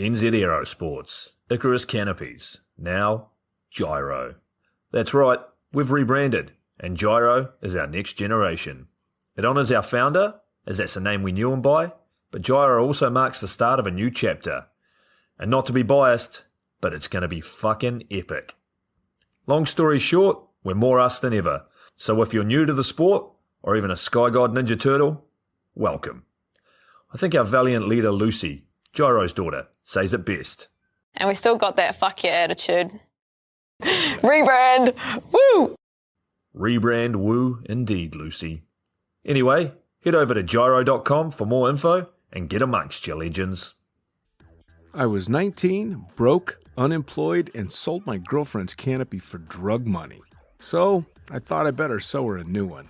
NZ Aerosports, Icarus Canopies, now Gyro. That's right, we've rebranded, and Gyro is our next generation. It honours our founder, as that's the name we knew him by, but Gyro also marks the start of a new chapter. And not to be biased, but it's going to be fucking epic. Long story short, we're more us than ever, so if you're new to the sport, or even a Sky God Ninja Turtle, welcome. I think our valiant leader Lucy, Gyro's daughter, says it best. And we still got that fuck yeah attitude. Rebrand! Woo! Rebrand woo indeed, Lucy. Anyway, head over to gyro.com for more info and get amongst you legends. I was 19, broke, unemployed, and sold my girlfriend's canopy for drug money. So I thought I better sew her a new one.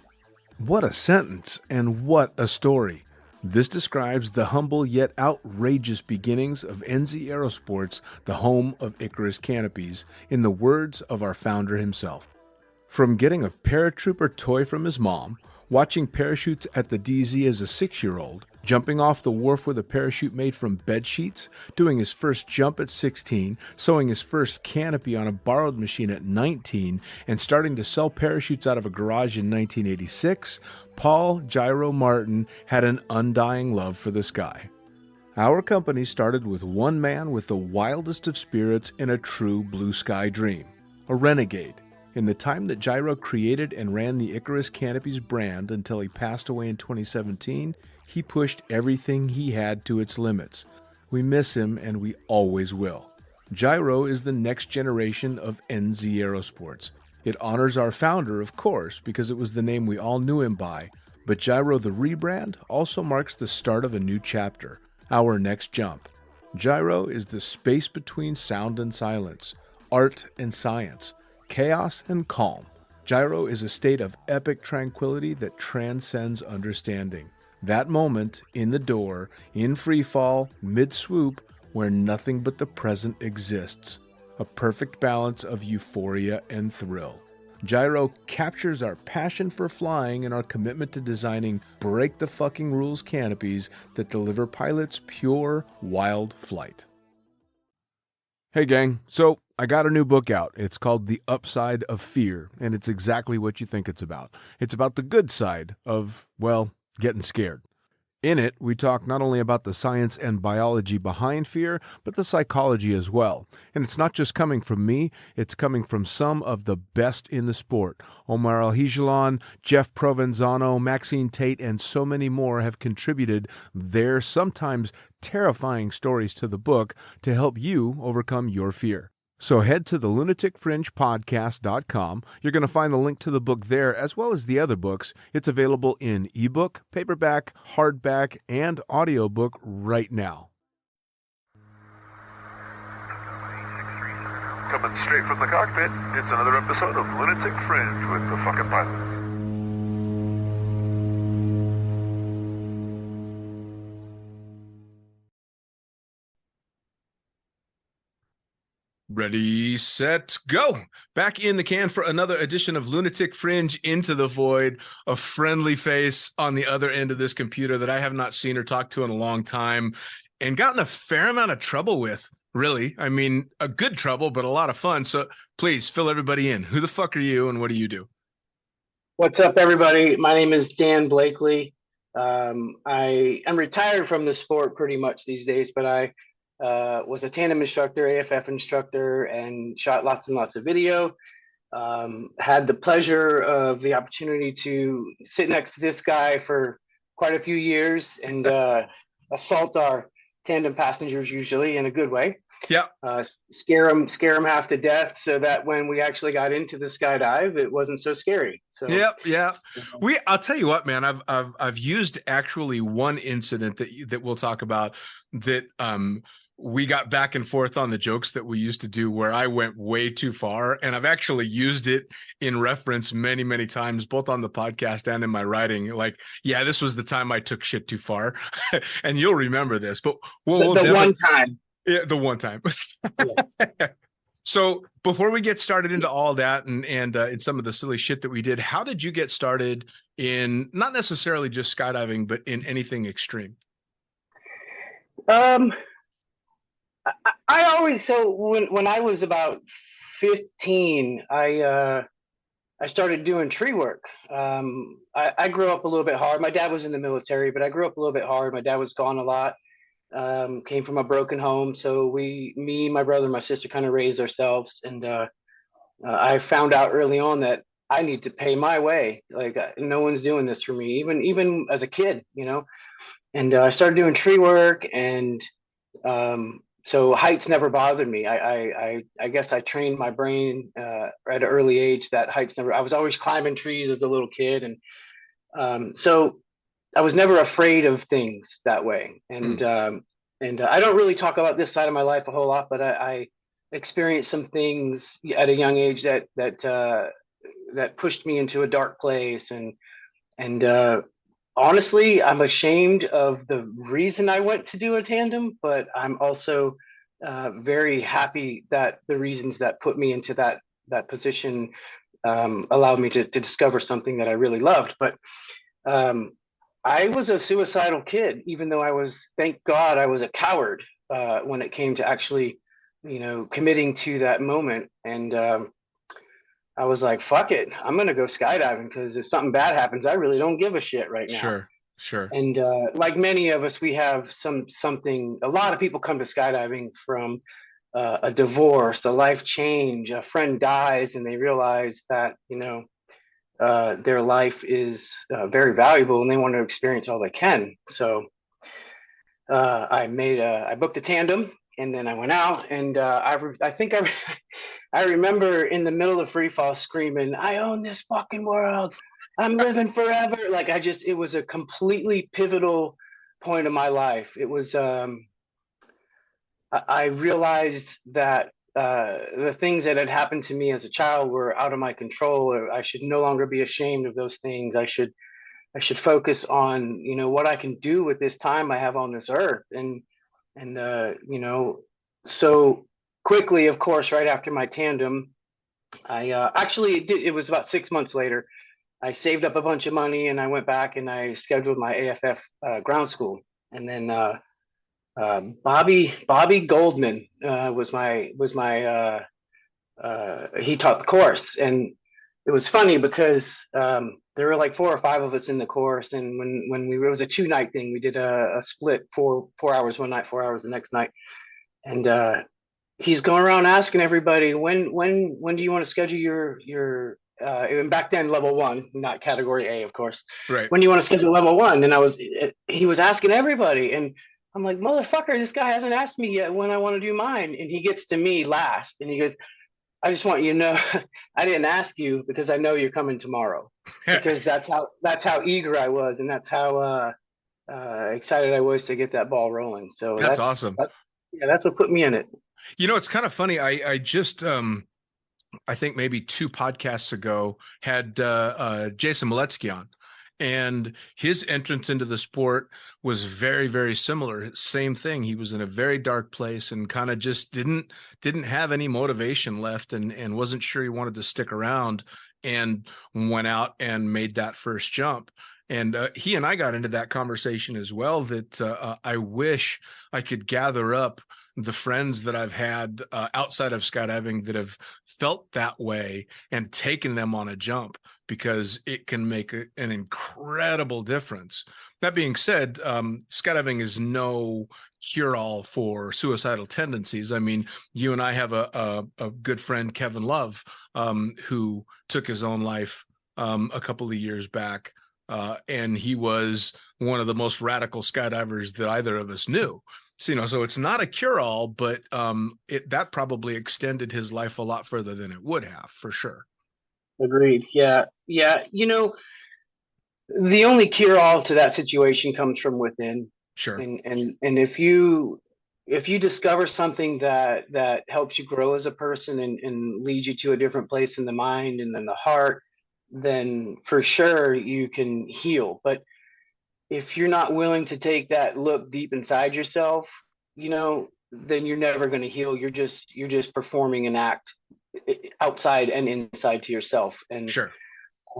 What a sentence, and what a story. This describes the humble yet outrageous beginnings of NZ Aerosports, the home of Icarus Canopies, in the words of our founder himself. From getting a paratrooper toy from his mom, watching parachutes at the DZ as a 6-year-old, jumping off the wharf with a parachute made from bed sheets, doing his first jump at 16, sewing his first canopy on a borrowed machine at 19, and starting to sell parachutes out of a garage in 1986, Paul Gyro Martin had an undying love for the sky. Our company started with one man with the wildest of spirits and a true blue sky dream, a renegade. In the time that Gyro created and ran the Icarus Canopies brand until he passed away in 2017, he pushed everything he had to its limits. We miss him, and we always will. Gyro is the next generation of NZ Aerosports. It honors our founder, of course, because it was the name we all knew him by, but Gyro the rebrand also marks the start of a new chapter, our next jump. Gyro is the space between sound and silence, art and science, chaos and calm. Gyro is a state of epic tranquility that transcends understanding. That moment, in the door, in freefall, mid-swoop, where nothing but the present exists. A perfect balance of euphoria and thrill. Gyro captures our passion for flying and our commitment to designing break-the-fucking-rules canopies that deliver pilots pure, wild flight. Hey gang, so I got a new book out. It's called The Upside of Fear, and it's exactly what you think it's about. It's about the good side of, well, getting scared. In it, we talk not only about the science and biology behind fear, but the psychology as well. And it's not just coming from me, it's coming from some of the best in the sport. Omar Alhigelan, Jeff Provenzano, Maxine Tate, and so many more have contributed their sometimes terrifying stories to the book to help you overcome your fear. So head to the lunaticfringepodcast.com. You're going to find the link to the book there, as well as the other books. It's available in ebook, paperback, hardback, and audiobook right now. Coming straight from the cockpit, it's another episode of Lunatic Fringe with the fucking pilot. Ready, set, go! Back in the can for another edition of Lunatic Fringe Into the Void, a friendly face on the other end of this computer that I have not seen or talked to in a long time and gotten a fair amount of trouble with, really. I mean, a good trouble, but a lot of fun. So please fill everybody in. Who the fuck are you and what do you do? What's up, everybody? My name is Dan Blakeley. I am retired from the sport pretty much these days, but I was a tandem instructor, AFF instructor, and shot lots and lots of video. Had the pleasure of the opportunity to sit next to this guy for quite a few years and assault our tandem passengers, usually in a good way. Yeah. Scare them half to death, so that when we actually got into the skydive, it wasn't so scary. So yeah. I'll tell you what, man. I've used actually one incident that we'll talk about that we got back and forth on the jokes that we used to do where I went way too far. And I've actually used it in reference many, many times, both on the podcast and in my writing. Like, yeah, this was the time I took shit too far. And you'll remember this, but the one time. Yeah, the one time. Yeah. So before we get started into all that and in some of the silly shit that we did, how did you get started in not necessarily just skydiving, but in anything extreme? I always, so when I was about 15, I started doing tree work. I grew up a little bit hard. My dad was in the military, but I grew up a little bit hard. My dad was gone a lot. Came from a broken home, so me, my brother, and my sister kind of raised ourselves. And I found out early on that I need to pay my way. Like no one's doing this for me, even as a kid, you know. And I started doing tree work, and so heights never bothered me. I guess I trained my brain at an early age that heights never. I was always climbing trees as a little kid, and so I was never afraid of things that way. And I don't really talk about this side of my life a whole lot, but I experienced some things at a young age that pushed me into a dark place, and honestly, I'm ashamed of the reason I went to do a tandem, but I'm also very happy that the reasons that put me into that position allowed me to discover something that I really loved. But um, I was a suicidal kid, even though thank God, I was a coward when it came to actually, committing to that moment. And I was like, fuck it, I'm gonna go skydiving because if something bad happens, I really don't give a shit right now. Sure, sure. And like many of us, we have something. A lot of people come to skydiving from a divorce, a life change, a friend dies, and they realize that their life is very valuable, and they want to experience all they can. So I booked a tandem, and then I went out, and I think I remember in the middle of free fall screaming, "I own this fucking world. I'm living forever." Like it was a completely pivotal point of my life. It was I realized that the things that had happened to me as a child were out of my control. Or I should no longer be ashamed of those things. I should focus on what I can do with this time I have on this earth. And so quickly, of course, right after my tandem, I it was about 6 months later. I saved up a bunch of money and I went back and I scheduled my AFF ground school. And then Bobby Goldman he taught the course. And it was funny because there were like 4 or 5 of us in the course, and it was a 2 night thing. We did a split, 4 hours one night, 4 hours the next night. And he's going around asking everybody, when do you want to schedule your and back then level 1, not category A, of course. Right. When do you want to schedule level 1? And he was asking everybody, and I'm like, motherfucker, this guy hasn't asked me yet when I want to do mine. And he gets to me last, and he goes, I just want you to know, I didn't ask you because I know you're coming tomorrow. Because that's how eager I was, and that's how excited I was to get that ball rolling. So that's awesome. That's what put me in it. It's kind of funny. I just I think maybe 2 podcasts ago had Jason Maletsky on, and his entrance into the sport was very, very similar. Same thing. He was in a very dark place and kind of just didn't have any motivation left, and wasn't sure he wanted to stick around, and went out and made that first jump. And he and I got into that conversation as well, that I wish I could gather up the friends that I've had outside of skydiving that have felt that way and taken them on a jump, because it can make an incredible difference. That being said, skydiving is no cure-all for suicidal tendencies. I mean, you and I have a good friend, Kevin Love, who took his own life a couple of years back, and he was one of the most radical skydivers that either of us knew. So, so it's not a cure-all, but that probably extended his life a lot further than it would have, for sure. Agreed. Yeah. The only cure-all to that situation comes from within. Sure. And if you discover something that helps you grow as a person and leads you to a different place in the mind and then the heart, then for sure you can heal. But if you're not willing to take that look deep inside yourself, then you're never going to heal. You're just performing an act outside and inside to yourself. And sure.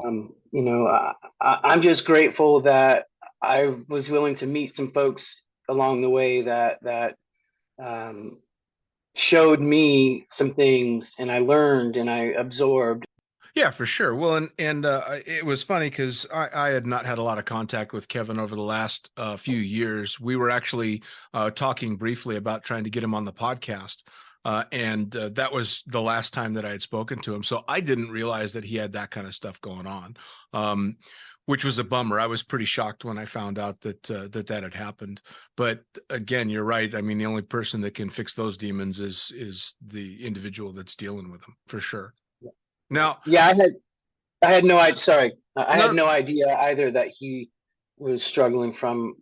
I'm just grateful that I was willing to meet some folks along the way that showed me some things, and I learned and I absorbed. Yeah, for sure. Well, and it was funny because I had not had a lot of contact with Kevin over the last few years. We were actually talking briefly about trying to get him on the podcast. And that was the last time that I had spoken to him. So I didn't realize that he had that kind of stuff going on, which was a bummer. I was pretty shocked when I found out that that had happened. But again, you're right. I mean, the only person that can fix those demons is the individual that's dealing with them, for sure. Now, Yeah, I had no idea. Sorry, I no, had no idea either that he was struggling from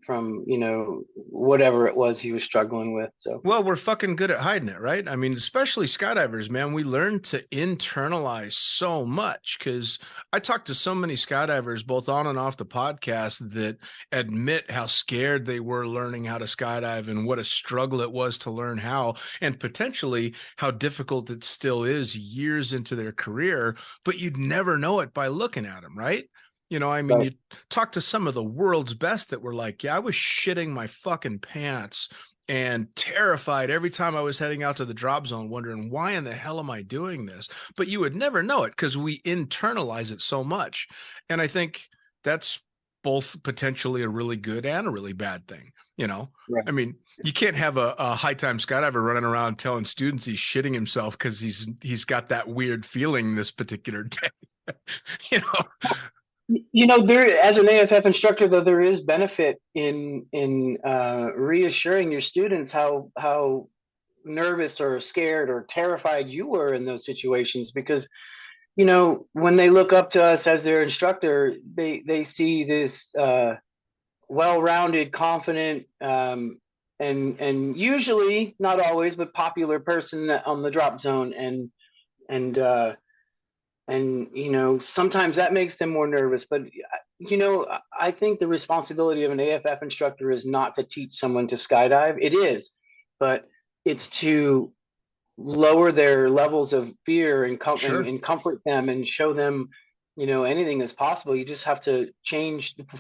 whatever it was he was struggling with. So well, we're fucking good at hiding it, right? I mean, especially skydivers, man. We learn to internalize so much because I talked to so many skydivers, both on and off the podcast, that admit how scared they were learning how to skydive and what a struggle it was to learn how, and potentially how difficult it still is years into their career. But you'd never know it by looking at them, right? I mean, right. you talk to some of the world's best that were like, yeah, I was shitting my fucking pants and terrified every time I was heading out to the drop zone, wondering why in the hell am I doing this? But you would never know it because we internalize it so much. And I think that's both potentially a really good and a really bad thing. Right. I mean, you can't have a high time skydiver running around telling students he's shitting himself because he's got that weird feeling this particular day. There, as an AFF instructor, though, there is benefit in reassuring your students how nervous or scared or terrified you were in those situations, because when they look up to us as their instructor, they see this well-rounded, confident, and usually, not always, but popular person on the drop zone, and sometimes that makes them more nervous. But I think the responsibility of an AFF instructor is not to teach someone to skydive. It is, but it's to lower their levels of fear and Sure. and comfort them and show them anything is possible. You just have to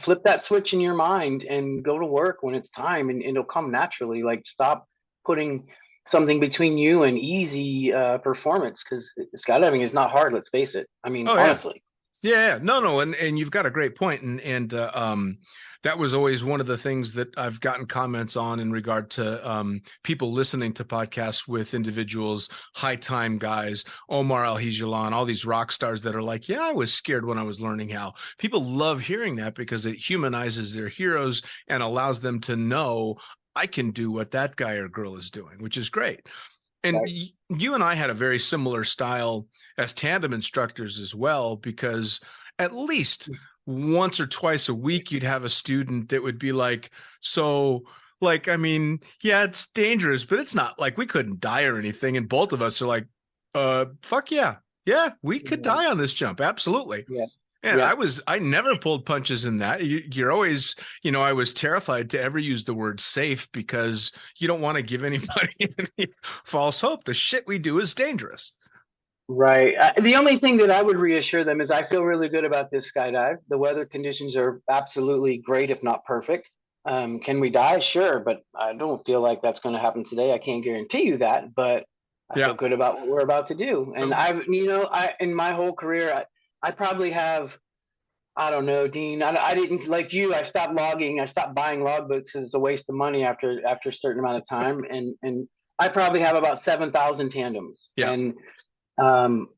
flip that switch in your mind and go to work when it's time, and it'll come naturally. Like, stop putting something between you and easy performance, because skydiving is not hard, let's face it. I mean, Oh, yeah. honestly. Yeah, no, and you've got a great point, and that was always one of the things that I've gotten comments on in regard to people listening to podcasts with individuals, high time guys, Omar Al-Hijalan, all these rock stars that are like, yeah, I was scared when I was learning how. People love hearing that because it humanizes their heroes and allows them to know I can do what that guy or girl is doing, which is great. And Right. you and I had a very similar style as tandem instructors as well, because at least once or twice a week, you'd have a student that would be like, so, like, I mean, yeah, it's dangerous, but it's not like we couldn't die or anything. And both of us are like, fuck yeah. Yeah, we could die on this jump. Absolutely. Yeah. And Yeah. I never pulled punches in that. You're always, I was terrified to ever use the word safe because you don't want to give anybody any false hope. The shit we do is dangerous. Right. The only thing that I would reassure them is I feel really good about this skydive. The weather conditions are absolutely great, if not perfect. Can we die? Sure, but I don't feel like that's going to happen today. I can't guarantee you that, but I Yeah. feel good about what we're about to do. And in my whole career, I probably have, I don't know, Dean. I didn't, like you. I stopped logging. I stopped buying logbooks because it's a waste of money after a certain amount of time. And I probably have about 7,000 tandems. Yeah. And um,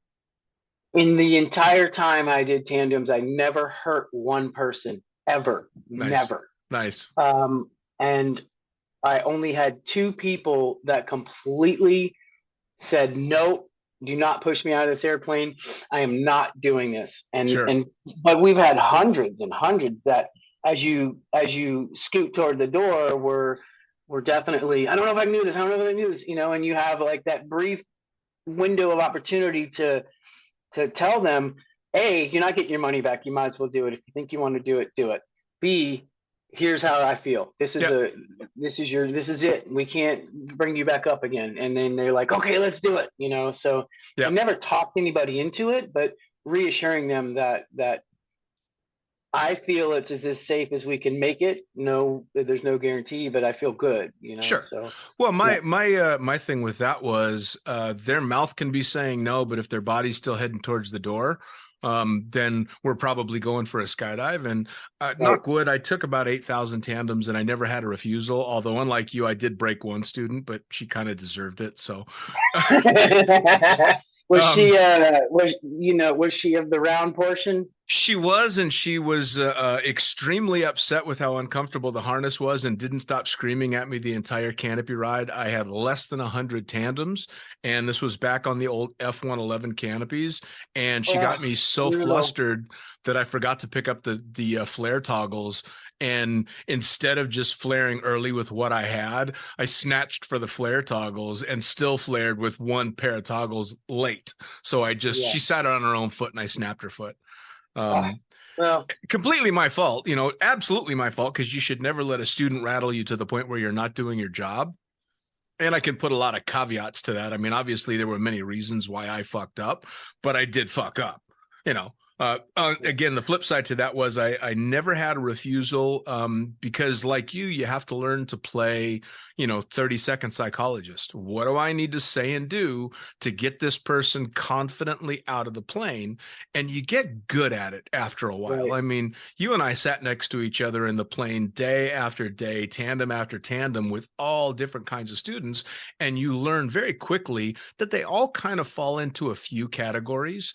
in the entire time I did tandems, I never hurt one person ever. Nice. Never. Nice. And I only had two people that completely said, "Nope, do not push me out of this airplane. I am not doing this." Sure. But we've had hundreds and hundreds that, as you scoot toward the door, were definitely, I don't know if I can do this. I don't know if I can do this. And you have like that brief window of opportunity to tell them, A, you're not getting your money back. You might as well do it. If you think you want to do it, do it. B, here's how I feel. This is this is it. We can't bring you back up again. And then they're like, okay, let's do it. So I never talked anybody into it, but reassuring them that I feel it's as safe as we can make it. No, there's no guarantee, but I feel good, Sure. So Well, yeah. my thing with that was their mouth can be saying no, but if their body's still heading towards the door, then we're probably going for a skydive. And knock wood, I took about 8,000 tandems and I never had a refusal. Although, unlike you, I did break one student, but she kind of deserved it. So, was she of the round portion? she was, and she was extremely upset with how uncomfortable the harness was and didn't stop screaming at me the entire canopy ride. I had less than 100 tandems, and this was back on the old F111 canopies, and she got me so flustered that I forgot to pick up the flare toggles. And instead of just flaring early with what I had, I snatched for the flare toggles and still flared with one pair of toggles late. So she sat on her own foot and I snapped her foot. Well, completely my fault, absolutely my fault, because you should never let a student rattle you to the point where you're not doing your job. And I can put a lot of caveats to that. I mean, obviously there were many reasons why I fucked up, but I did fuck up, again, the flip side to that was I never had a refusal because like you have to learn to play, 30-second psychologist. What do I need to say and do to get this person confidently out of the plane? And you get good at it after a while. Right. I mean, you and I sat next to each other in the plane day after day, tandem after tandem with all different kinds of students. And you learn very quickly that they all kind of fall into a few categories.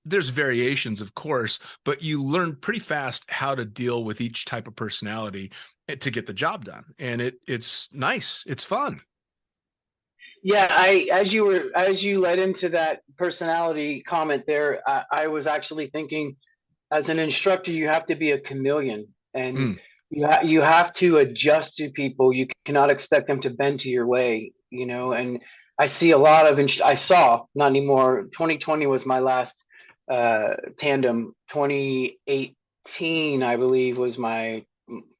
There's variations, of course, but you learn pretty fast how to deal with each type of personality to get the job done. And it's nice. It's fun. Yeah, as you led into that personality comment there, I was actually thinking, as an instructor, you have to be a chameleon, and you have to adjust to people. You cannot expect them to bend to your way, And I see a lot of I saw, not anymore. 2020 was my last tandem. 2018, I believe, was my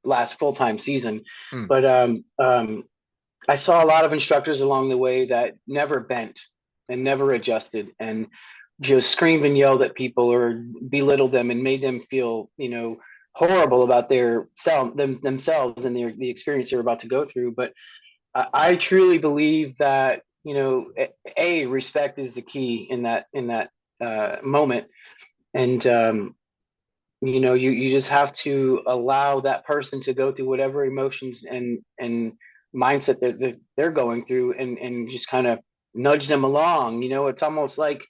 last full-time season. But I saw a lot of instructors along the way that never bent and never adjusted and just screamed and yelled at people or belittled them and made them feel, horrible about themselves and the experience they're about to go through. But I truly believe that, respect is the key in that moment. And you just have to allow that person to go through whatever emotions and mindset that they're going through, and just kind of nudge them along. It's almost like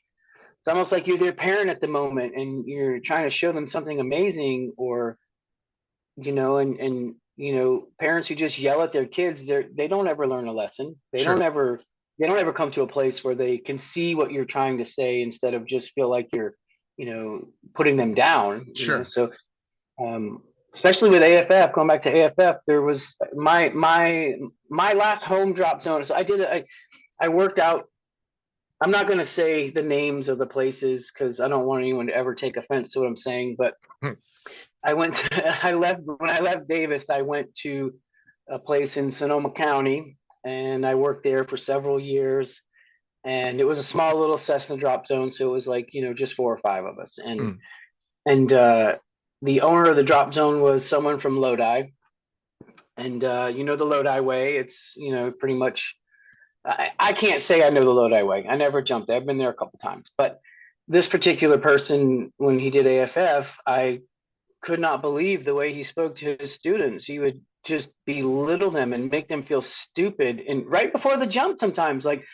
you're their parent at the moment, and you're trying to show them something amazing, or parents who just yell at their kids, they don't ever learn a lesson. They don't ever come to a place where they can see what you're trying to say, instead of just feel like you're putting them down. So especially with AFF, going back to AFF, there was my last home drop zone. So I worked out. I'm not going to say the names of the places because I don't want anyone to ever take offense to what I'm saying, but when I left Davis, I went to a place in Sonoma County, and I worked there for several years. And it was a small little Cessna drop zone, so it was like, just 4 or 5 of us. And the owner of the drop zone was someone from Lodi. And the Lodi way, it's, pretty much, I can't say I know the Lodi way. I never jumped there. I've been there a couple times. But this particular person, when he did AFF, I could not believe the way he spoke to his students. He would just belittle them and make them feel stupid. And right before the jump, sometimes, like,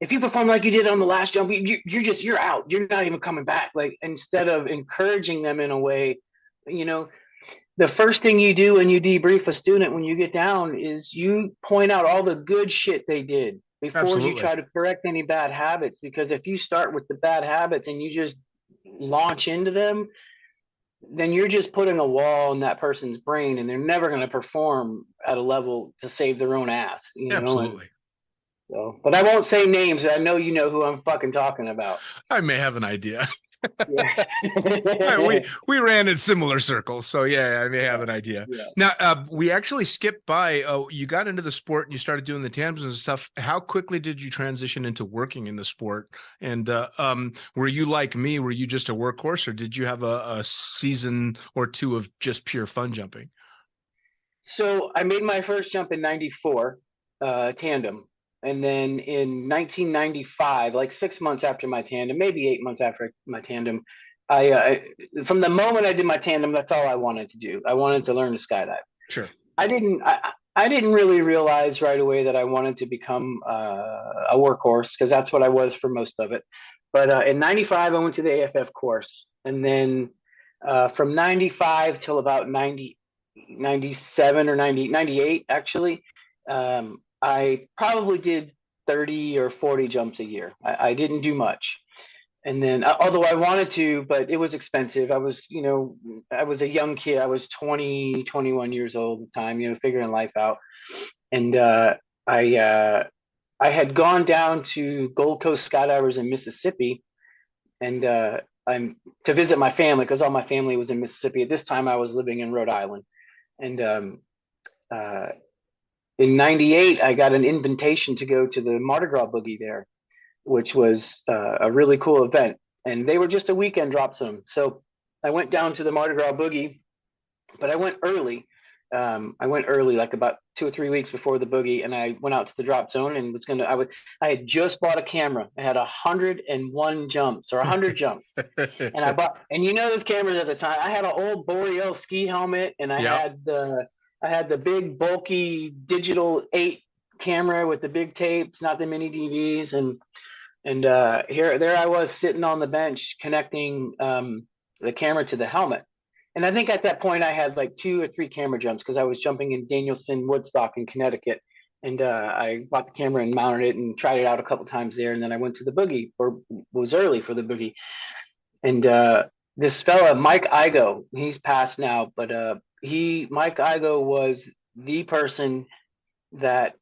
if you perform like you did on the last jump, you're out. You're not even coming back. Like, instead of encouraging them in a way, the first thing you do when you debrief a student when you get down is you point out all the good shit they did before you try to correct any bad habits. Because if you start with the bad habits and you just launch into them, then you're just putting a wall in that person's brain, and they're never going to perform at a level to save their own ass. Absolutely. So, but I won't say names. I know you know who I'm fucking talking about. I may have an idea. Yeah. We ran in similar circles, so yeah, I may have an idea. Yeah. Now, we actually skipped by. You got into the sport and you started doing the tandems and stuff. How quickly did you transition into working in the sport? And were you like me? Were you just a workhorse, or did you have a season or two of just pure fun jumping? So I made my first jump in '94, tandem. And then in 1995, like 6 months after my tandem, maybe 8 months after my tandem, from the moment I did my tandem, that's all I wanted to do. I wanted to learn to skydive. Sure. I didn't really realize right away that I wanted to become a workhorse, because that's what I was for most of it. But in '95, I went to the AFF course. And then from '95 till about 97 or 98, actually, I probably did 30 or 40 jumps a year. I didn't do much. And then, although I wanted to, but it was expensive. I was a young kid. I was 20, 21 years old at the time, figuring life out. And I had gone down to Gold Coast Skydivers in Mississippi, and I'm to visit my family, because all my family was in Mississippi. At this time, I was living in Rhode Island. And uh, in '98, I got an invitation to go to the Mardi Gras boogie there, which was a really cool event. And they were just a weekend drop zone. So I went down to the Mardi Gras boogie, but I went early. Like about 2 or 3 weeks before the boogie, and I went out to the drop zone and I had just bought a camera. I had 101 jumps, or 100 jumps. And and those cameras at the time, I had an old Boreal ski helmet, and I had the big bulky digital 8 camera with the big tapes, not the mini DVs. And there I was sitting on the bench connecting the camera to the helmet. And I think at that point I had like 2 or 3 camera jumps, because I was jumping in Danielson, Woodstock in Connecticut. And I bought the camera and mounted it and tried it out a couple times there. And then I went to the boogie, or was early for the boogie. And this fella, Mike Igo, he's passed now, but Mike Igo was the person that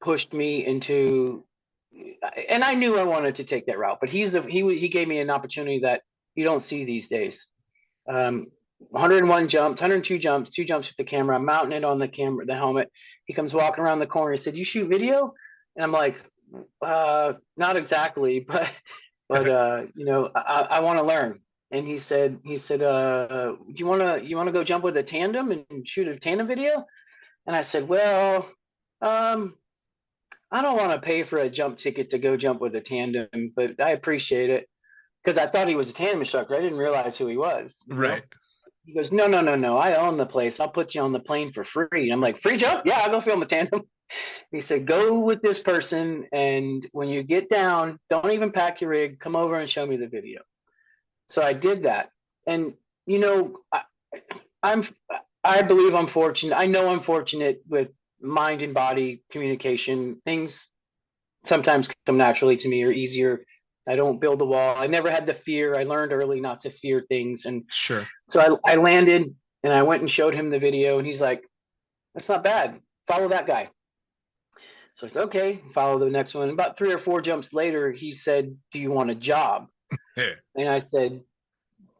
pushed me into, and I knew I wanted to take that route, but he gave me an opportunity that you don't see these days. 101 jumps, 102 jumps, 2 jumps with the camera. I'm mounting it on the camera, the helmet. He comes walking around the corner. He said, "You shoot video?" And I'm like, "Not exactly, but I want to learn." And he said, "You wanna go jump with a tandem and shoot a tandem video?" And I said, "Well, I don't want to pay for a jump ticket to go jump with a tandem, but I appreciate it." Because I thought he was a tandem instructor. I didn't realize who he was. Right. He goes, "No, no, no, no. I own the place. I'll put you on the plane for free." I'm like, "Free jump? Yeah, I'll go film a tandem." He said, "Go with this person, and when you get down, don't even pack your rig. Come over and show me the video." So I did that. And, I believe I'm fortunate. I know I'm fortunate with mind and body communication. Things sometimes come naturally to me, or easier. I don't build a wall. I never had the fear. I learned early not to fear things. And Sure. so I landed, and I went and showed him the video, and he's like, "That's not bad. Follow that guy." So I said, "Okay," follow the next one. About 3 or 4 jumps later, he said, "Do you want a job?" And I said,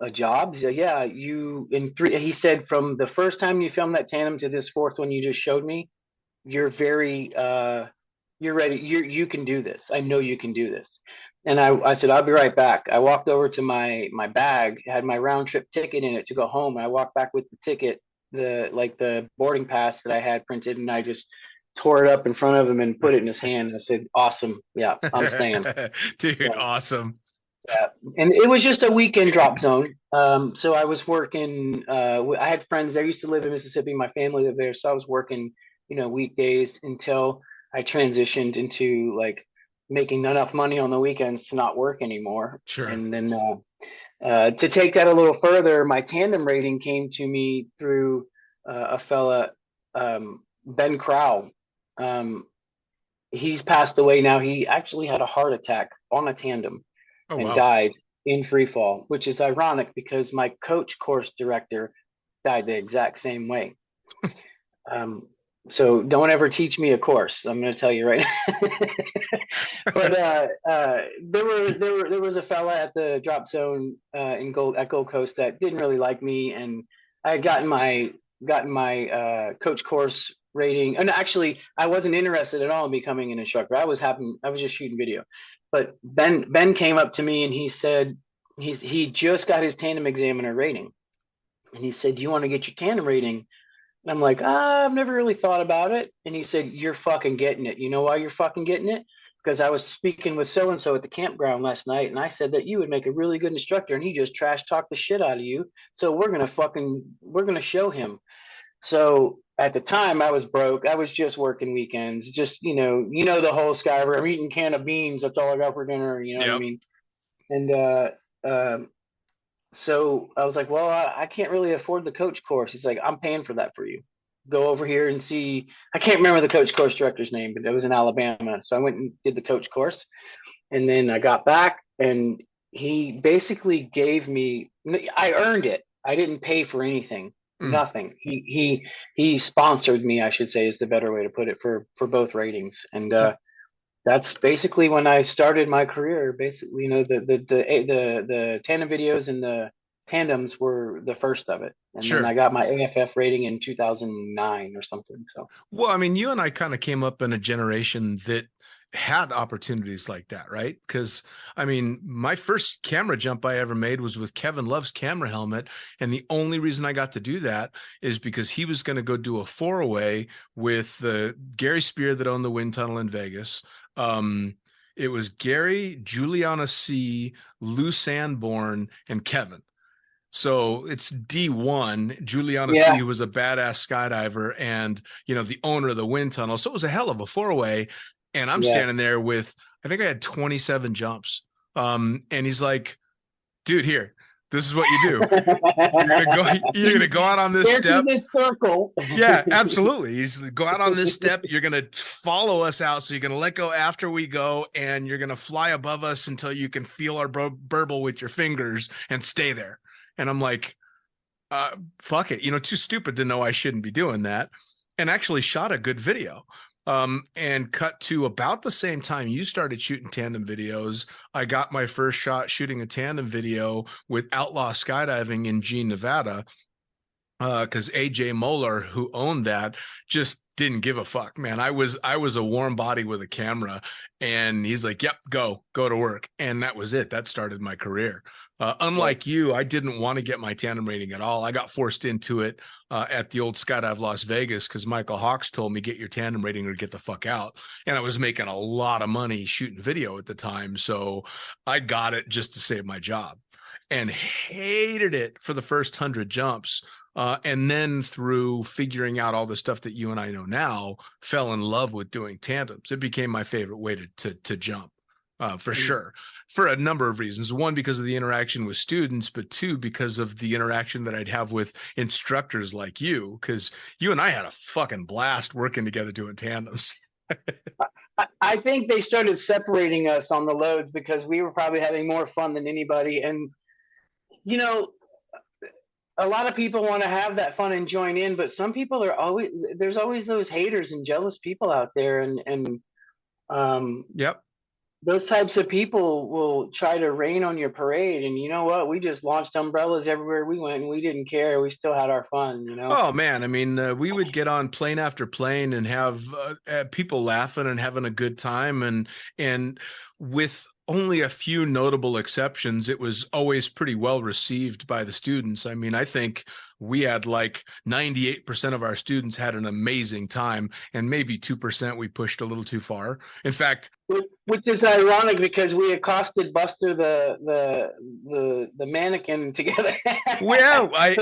"A job?" He said, "Yeah, he said, from the first time you filmed that tandem to this 4th one you just showed me, you're you're ready. You can do this. I know you can do this." And I said, "I'll be right back." I walked over to my bag, had my round trip ticket in it to go home. And I walked back with the ticket, the boarding pass that I had printed, and I just tore it up in front of him and put it in his hand. I said, "Awesome. Yeah, I'm staying." Dude, Yeah. awesome. Yeah. And it was just a weekend drop zone. So I was working, I had friends there. I used to live in Mississippi. My family lived there. So I was working, weekdays until I transitioned into like making enough money on the weekends to not work anymore. Sure. And then to take that a little further, my tandem rating came to me through a fella, Ben Crow. He's passed away now. He actually had a heart attack on a tandem and wow. died in freefall, which is ironic because my coach course director died the exact same way. So don't ever teach me a course. I'm going to tell you right now. But there was a fella at the drop zone in Gold Coast that didn't really like me, and I had gotten my coach course rating. And actually, I wasn't interested at all in becoming an instructor. I was just shooting video. But Ben came up to me and he said he just got his tandem examiner rating, and he said, "Do you want to get your tandem rating?" And I'm like, I've never really thought about it. And he said, "You're fucking getting it. You know why you're fucking getting it? Because I was speaking with so and so at the campground last night, and I said that you would make a really good instructor, and he just trash talked the shit out of you. So we're gonna show him." So at the time, I was broke. I was just working weekends. Just the whole skyver. I'm eating can of beans. That's all I got for dinner. You know what I Yep. mean? And so I was like, well, I can't really afford the coach course. He's like, I'm paying for that for you. Go over here and see. I can't remember the coach course director's name, but it was in Alabama. So I went and did the coach course. And then I got back and he basically gave me, I earned it. I didn't pay for anything, nothing. He sponsored me, I should say, is the better way to put it, for both ratings. And that's basically when I started my career. Basically, the tandem videos and the tandems were the first of it, and then Sure. I got my AFF rating in 2009 or something. So Well, I mean, you and I kind of came up in a generation that had opportunities like that, right? Because I mean, my first camera jump I ever made was with Kevin Love's camera helmet. And the only reason I got to do that is because he was going to go do a 4-away with Gary Spear that owned the wind tunnel in Vegas. It was Gary, Juliana C., Lou Sanborn, and Kevin. So it's D1, Juliana yeah, C., who was a badass skydiver and, the owner of the wind tunnel. So it was a hell of a 4-away. And I'm yeah. standing there with, I think I had 27 jumps. And he's like, dude, here, this is what you do. You're gonna go out on this step. This circle. Yeah, absolutely. He's go out on this step. You're going to follow us out. So you're going to let go after we go, and you're going to fly above us until you can feel our burble with your fingers and stay there. And I'm like, fuck it, too stupid to know I shouldn't be doing that. And actually shot a good video. And cut to about the same time you started shooting tandem videos. I got my first shot shooting a tandem video with Outlaw Skydiving in Jean, Nevada. Because AJ Moeller, who owned that, just didn't give a fuck, man. I was a warm body with a camera, and he's like, "Yep, go to work," and that was it. That started my career. Unlike you, I didn't want to get my tandem rating at all. I got forced into it at the old Skydive Las Vegas because Michael Hawks told me, "Get your tandem rating or get the fuck out." And I was making a lot of money shooting video at the time, so I got it just to save my job, and hated it for the first 100 jumps. And then through figuring out all the stuff that you and I know now, fell in love with doing tandems. It became my favorite way to jump, for sure, for a number of reasons. One, because of the interaction with students, but two, because of the interaction that I'd have with instructors like you, because you and I had a fucking blast working together doing tandems. I think they started separating us on the loads because we were probably having more fun than anybody. And, a lot of people want to have that fun and join in, but some people there's always those haters and jealous people out there. And Yep. those types of people will try to rain on your parade. And you know what? We just launched umbrellas everywhere we went, and we didn't care. We still had our fun, Oh man, I mean, we would get on plane after plane and have people laughing and having a good time, and with only a few notable exceptions, it was always pretty well received by the students. I mean, I think we had like 98% of our students had an amazing time, and maybe 2% we pushed a little too far. In fact, which is ironic because we accosted Buster the mannequin together. Well, I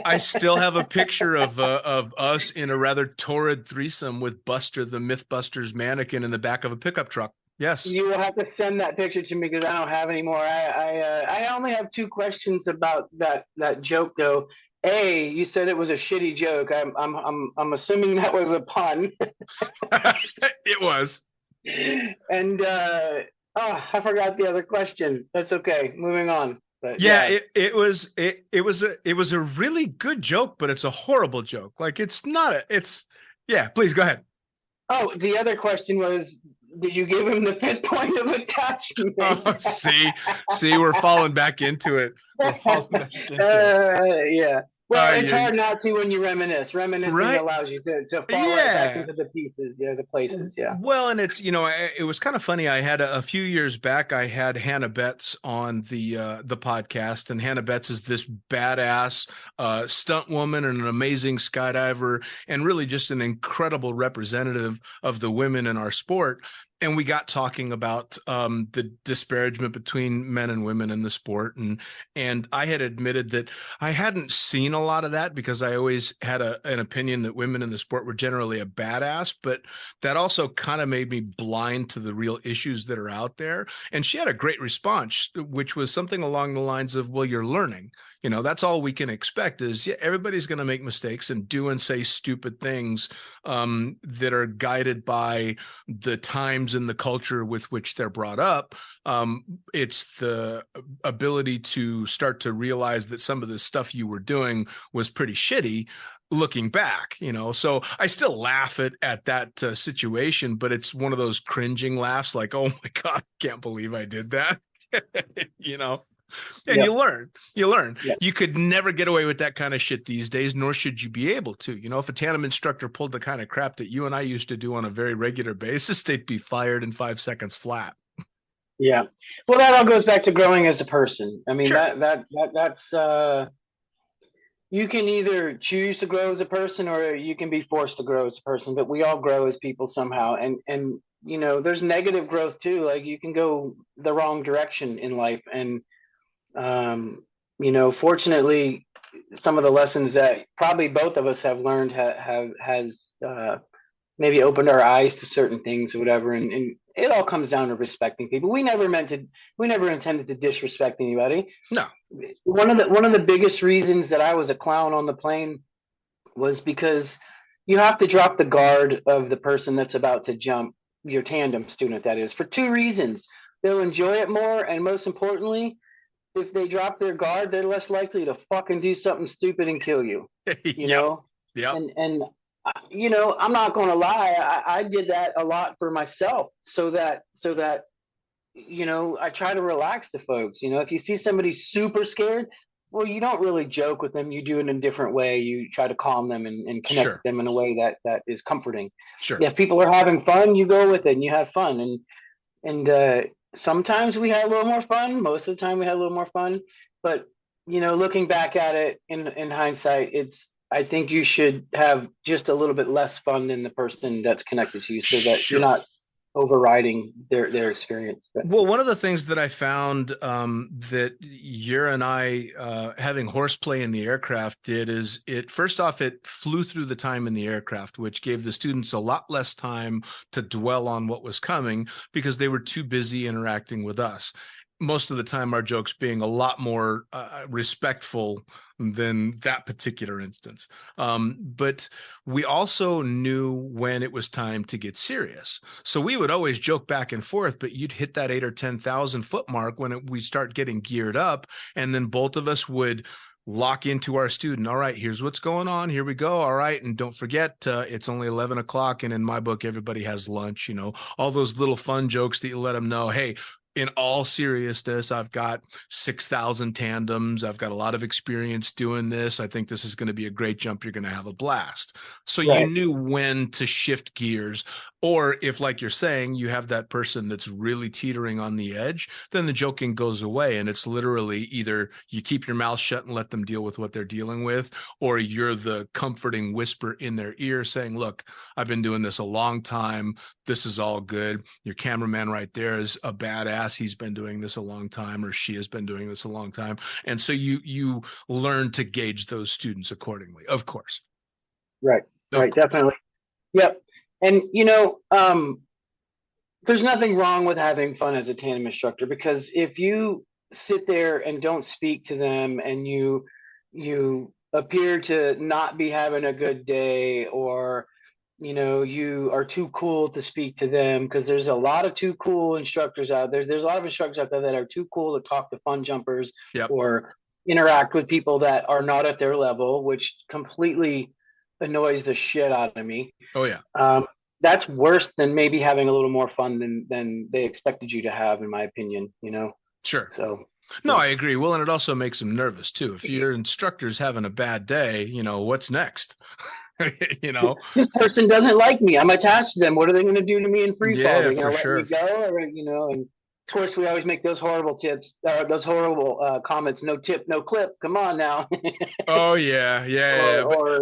I still have a picture of us in a rather torrid threesome with Buster the Mythbusters mannequin in the back of a pickup truck. Yes. You will have to send that picture to me because I don't have any more. I only have two questions about that joke though. A, you said it was a shitty joke. I'm assuming that was a pun. It was. And I forgot the other question. That's okay. Moving on. But Yeah, it was a really good joke, but it's a horrible joke. Like it's not yeah, please go ahead. Oh, the other question was, did you give him the fifth point of attachment? Oh, see, we're falling back into it. We're falling back into it. Yeah. Well, it's Yeah. hard not to when you reminisce. Reminiscing Right? allows you to fall right back Yeah. into the pieces, the places. Yeah. Well, and it's it was kind of funny. I had a few years back. I had Hannah Betts on the podcast, and Hannah Betts is this badass stunt woman and an amazing skydiver, and really just an incredible representative of the women in our sport. And we got talking about the disparagement between men and women in the sport, and I had admitted that I hadn't seen a lot of that because I always had an opinion that women in the sport were generally a badass, but that also kind of made me blind to the real issues that are out there. And she had a great response, which was something along the lines of, well, you're learning. That's all we can expect is everybody's going to make mistakes and do and say stupid things that are guided by the times and the culture with which they're brought up. It's the ability to start to realize that some of the stuff you were doing was pretty shitty looking back, so I still laugh at that situation, but it's one of those cringing laughs like, oh my God, I can't believe I did that. And you learn. Yep. You could never get away with that kind of shit these days, nor should you be able to. If a tandem instructor pulled the kind of crap that you and I used to do on a very regular basis, they'd be fired in 5 seconds flat. Yeah. Well, that all goes back to growing as a person. I mean, sure. that's you can either choose to grow as a person or you can be forced to grow as a person, but we all grow as people somehow. And there's negative growth too. Like you can go the wrong direction in life. And fortunately, some of the lessons that probably both of us have learned has maybe opened our eyes to certain things or whatever. And it all comes down to respecting people. We never intended to disrespect anybody. No. One of the biggest reasons that I was a clown on the plane was because you have to drop the guard of the person that's about to jump, your tandem student, that is, for two reasons. They'll enjoy it more, and most importantly, if they drop their guard, they're less likely to fucking do something stupid and kill you. You know? Yeah. And I'm not going to lie. I did that a lot for myself so that I try to relax the folks. If you see somebody super scared, well, you don't really joke with them. You do it in a different way. You try to calm them and connect with them in a way that is comforting. Sure. If people are having fun, you go with it and you have fun. And sometimes we had a little more fun. Most of the time we had a little more fun. But, looking back at it in hindsight, I think you should have just a little bit less fun than the person that's connected to you so that you're not overriding their experience. But. Well, one of the things that I found that you and I having horseplay in the aircraft did is it flew through the time in the aircraft, which gave the students a lot less time to dwell on what was coming because they were too busy interacting with us. Most of the time, our jokes being a lot more respectful than that particular instance. But we also knew when it was time to get serious. So we would always joke back and forth, but you'd hit that 8,000 or 10,000 foot mark when we start getting geared up. And then both of us would lock into our student. All right, here's what's going on. Here we go. All right. And don't forget, it's only 11 o'clock. And in my book, everybody has lunch, all those little fun jokes that you let them know. Hey, in all seriousness, I've got 6,000 tandems. I've got a lot of experience doing this. I think this is going to be a great jump. You're going to have a blast. So you knew when to shift gears. Or if, like you're saying, you have that person that's really teetering on the edge, then the joking goes away. And it's literally either you keep your mouth shut and let them deal with what they're dealing with, or you're the comforting whisper in their ear saying, look, I've been doing this a long time. This is all good. Your cameraman right there is a badass. He's been doing this a long time, or she has been doing this a long time. And so you learn to gauge those students accordingly, of course. Right. Definitely. Yep. And, there's nothing wrong with having fun as a tandem instructor, because if you sit there and don't speak to them and you appear to not be having a good day, or you are too cool to speak to them, because there's a lot of too cool instructors out there. There's a lot of instructors out there that are too cool to talk to fun jumpers Yep. or interact with people that are not at their level, which completely annoys the shit out of me. Oh yeah. That's worse than maybe having a little more fun than they expected you to have, in my opinion. Sure. So No, I agree. Well, and it also makes them nervous too. If your instructor's having a bad day, what's next? this person doesn't like me. I'm attached to them. What are they going to do to me in free fall? Yeah, They're going for to let sure. me go, or and of course we always make those horrible tips, those horrible comments. No tip, no clip. Come on now. Oh yeah, yeah. or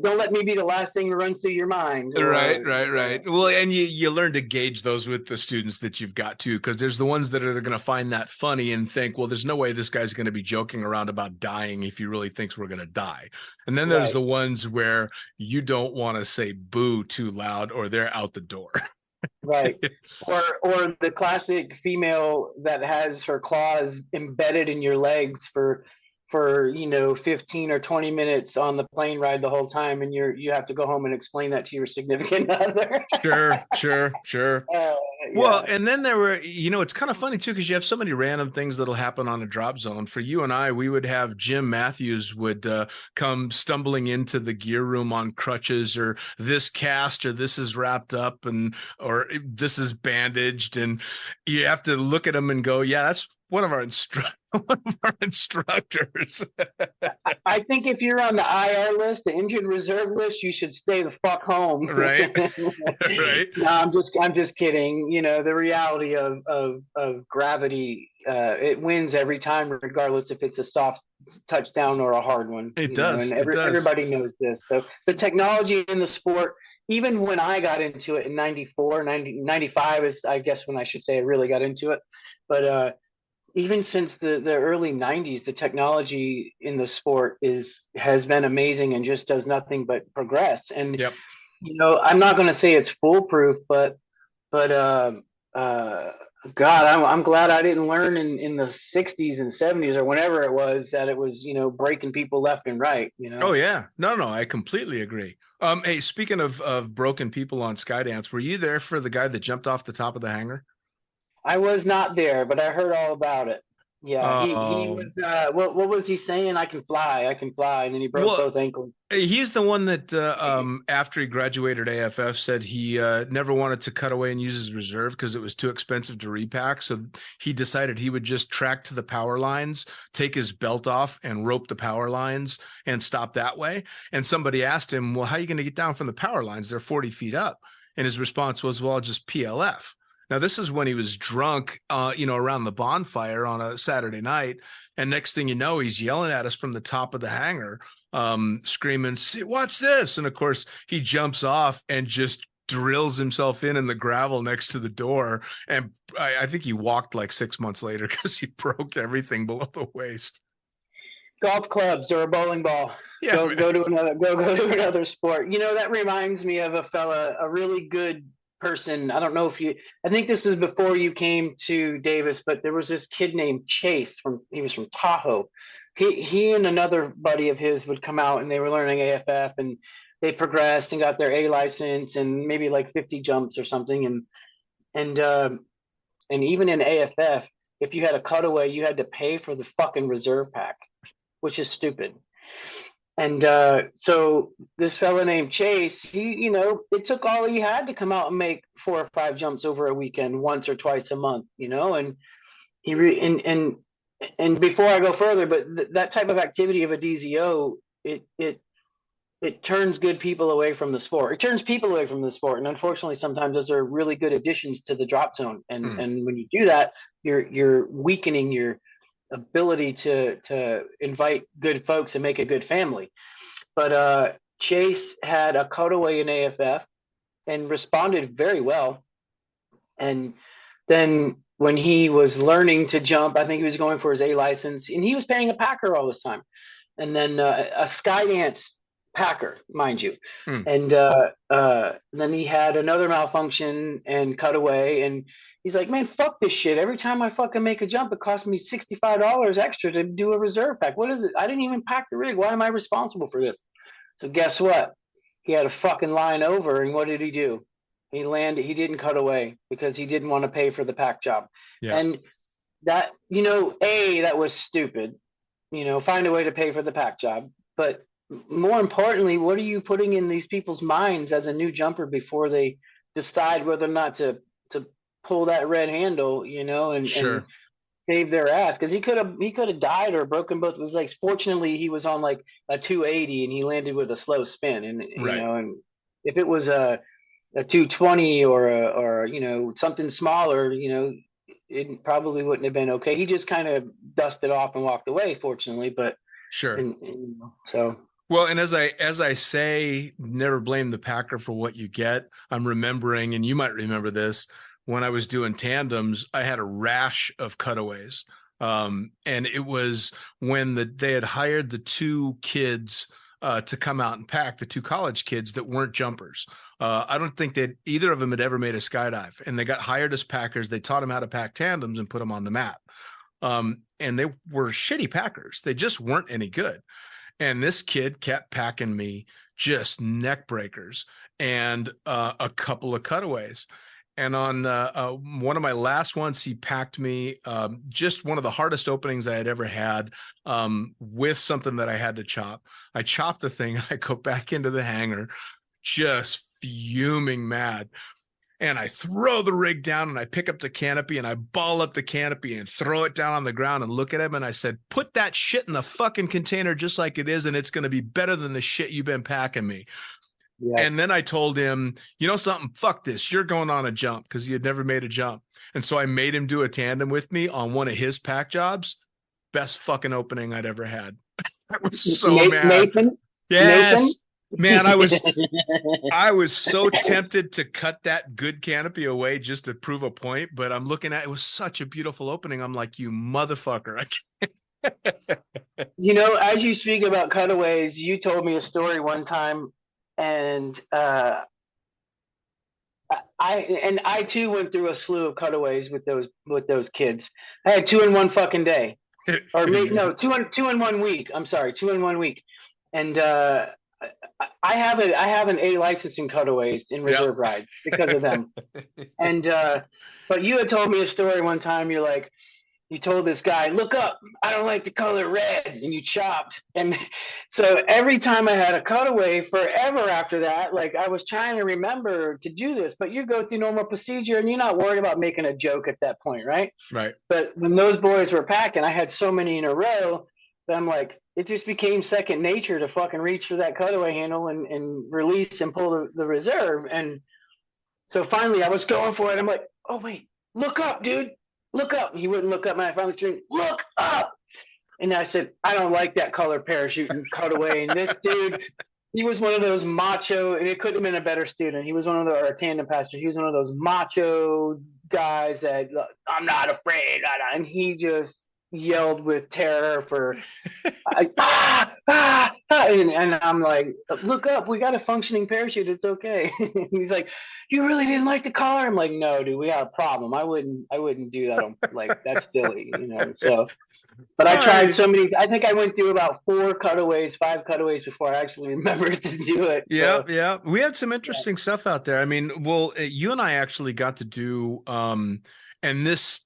don't let me be the last thing that runs through your mind. Right. Well, and you learn to gauge those with the students that you've got too, because there's the ones that are going to find that funny and think, well, there's no way this guy's going to be joking around about dying if he really thinks we're going to die. And then there's the ones where you don't want to say boo too loud or they're out the door. Right. Or the classic female that has her claws embedded in your legs for 15 or 20 minutes on the plane ride the whole time, and you have to go home and explain that to your significant other. Sure. Well, and then there were, it's kind of funny too, because you have so many random things that'll happen on a drop zone. For you and I, we would have Jim Matthews would come stumbling into the gear room on crutches, or this cast, or this is wrapped up, or this is bandaged, and you have to look at him and go, yeah, that's one of our instructors. I think if you're on the IR list, the injured reserve list, you should stay the fuck home. Right. Right. No, I'm just kidding. The reality of gravity, it wins every time, regardless if it's a soft touchdown or a hard one. It does. And everybody knows this. So the technology in the sport, even when I got into it in 94, 95 is, I guess, when I should say I really got into it. But even since the early 90s, the technology in the sport has been amazing and just does nothing but progress. And, yep. I'm not going to say it's foolproof, but God, I'm glad I didn't learn in the 60s and 70s or whenever it was that it was, breaking people left and right, Oh yeah. No, I completely agree. Hey, speaking of broken people on Skydance, were you there for the guy that jumped off the top of the hangar? I was not there, but I heard all about it. Yeah, he was. What was he saying? I can fly, and then he broke both ankles. He's the one that after he graduated AFF said he never wanted to cut away and use his reserve because it was too expensive to repack. So he decided he would just track to the power lines, take his belt off, and rope the power lines and stop that way. And somebody asked him, "Well, how are you going to get down from the power lines? They're 40 feet up." And his response was, "Well, I'll just PLF." Now, this is when he was drunk, around the bonfire on a Saturday night. And next thing you know, he's yelling at us from the top of the hangar, screaming, "See, watch this." And of course, he jumps off and just drills himself in the gravel next to the door. And I think he walked like 6 months later because he broke everything below the waist. Golf clubs or a bowling ball. Yeah, go to another sport. That reminds me of a really good person. I don't know I think this was before you came to Davis, but there was this kid named Chase he was from Tahoe. He and another buddy of his would come out and they were learning AFF, and they progressed and got their A license and maybe like 50 jumps or something. And even in AFF, if you had a cutaway, you had to pay for the fucking reserve pack, which is stupid. And so this fella named Chase, he, it took all he had to come out and make 4 or 5 jumps over a weekend, once or twice a month, and and before I go further, but that type of activity of a DZO, it turns good people away from the sport. It turns people away from the sport. And unfortunately, sometimes those are really good additions to the drop zone. And when you do that, you're weakening your ability to invite good folks and make a good family. But Chase had a cutaway in AFF and responded very well. And then when he was learning to jump, I think he was going for his A license, and he was paying a packer all this time. And then a Skydance packer, mind you. And then he had another malfunction and cutaway, and he's like, "Man, fuck this shit. Every time I fucking make a jump, it costs me $65 extra to do a reserve pack. What is it? I didn't even pack the rig. Why am I responsible for this?" So guess what? he had a fucking line over, and what did he do? He landed. He didn't cut away because he didn't want to pay for the pack job. Yeah. And that, that was stupid. Find a way to pay for the pack job. But more importantly, what are you putting in these people's minds as a new jumper before they decide whether or not to pull that red handle, and save their ass? Because he could have died or broken both of his legs. Fortunately, he was on like a 280 and he landed with a slow spin, and and if it was a 220 or something smaller, it probably wouldn't have been okay. He just kind of dusted off and walked away, fortunately. But so. Well, and as I say, never blame the packer for what you get. I'm remembering, and you might remember this, when I was doing tandems, I had a rash of cutaways. And it was when they had hired the two kids to come out and pack, the two college kids that weren't jumpers. I don't think that either of them had ever made a skydive, and they got hired as packers. They taught them how to pack tandems and put them on the mat. And they were shitty packers. They just weren't any good. And this kid kept packing me just neck breakers and a couple of cutaways. And on one of my last ones, he packed me just one of the hardest openings I had ever had with something that I had to chop. I chopped the thing and I go back into the hangar just fuming mad. And I throw the rig down and I pick up the canopy and I ball up the canopy and throw it down on the ground and look at him. And I said, put that shit in the fucking container just like it is. And it's going to be better than the shit you've been packing me. Yeah. And then I told him, you know something, fuck this. You're going on a jump, because he had never made a jump. And so I made him do a tandem with me on one of his pack jobs. Best fucking opening I'd ever had. I was so mad. Nathan? Yes. Nathan? Man, I was so tempted to cut that good canopy away just to prove a point, but I'm looking at it was such a beautiful opening. I'm like, you motherfucker. I can't. As you speak about cutaways, you told me a story one time, and I too went through a slew of cutaways with those kids. I had 2 in 1 fucking day, or maybe no, 2 in 1 week. I'm sorry, 2 in 1 week, and I have an A license in cutaways in reserve rides because of them. And but you had told me a story one time. You're like, you told this guy, look up, I don't like the color red, and you chopped. And so every time I had a cutaway forever after that, like I was trying to remember to do this, but you go through normal procedure and you're not worried about making a joke at that point, right? Right. But when those boys were packing, I had so many in a row that I'm like, it just became second nature to fucking reach for that cutaway handle and release and pull the reserve. And so finally I was going for it. I'm like, oh wait, look up, dude. Look up. He wouldn't look up. And I finally screamed, look up. And I said, I don't like that color parachute and cutaway. And this dude, he was one of those macho, and it couldn't have been a better student. He was one of our tandem pastors. He was one of those macho guys that, I'm not afraid. And he just yelled with terror for and I'm like, look up, we got a functioning parachute, it's okay. He's like, you really didn't like the color? I'm like, no dude, we got a problem. I wouldn't do that. Like, that's silly, so. But I tried so many. I think I went through about 5 cutaways before I actually remembered to do it. Yeah. We had some interesting stuff out there. I mean, well, you and I actually got to do and this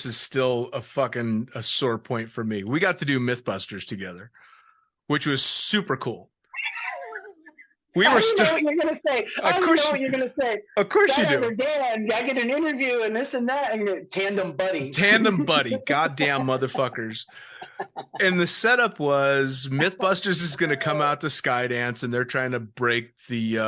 is still a sore point for me. We got to do Mythbusters together, which was super cool. We were know what you're gonna say. I know what you're gonna say. Of course you do. Dan, I get an interview and this and that, and tandem buddy. Goddamn motherfuckers. And the setup was Mythbusters is going to come out to Skydance, and they're trying to break the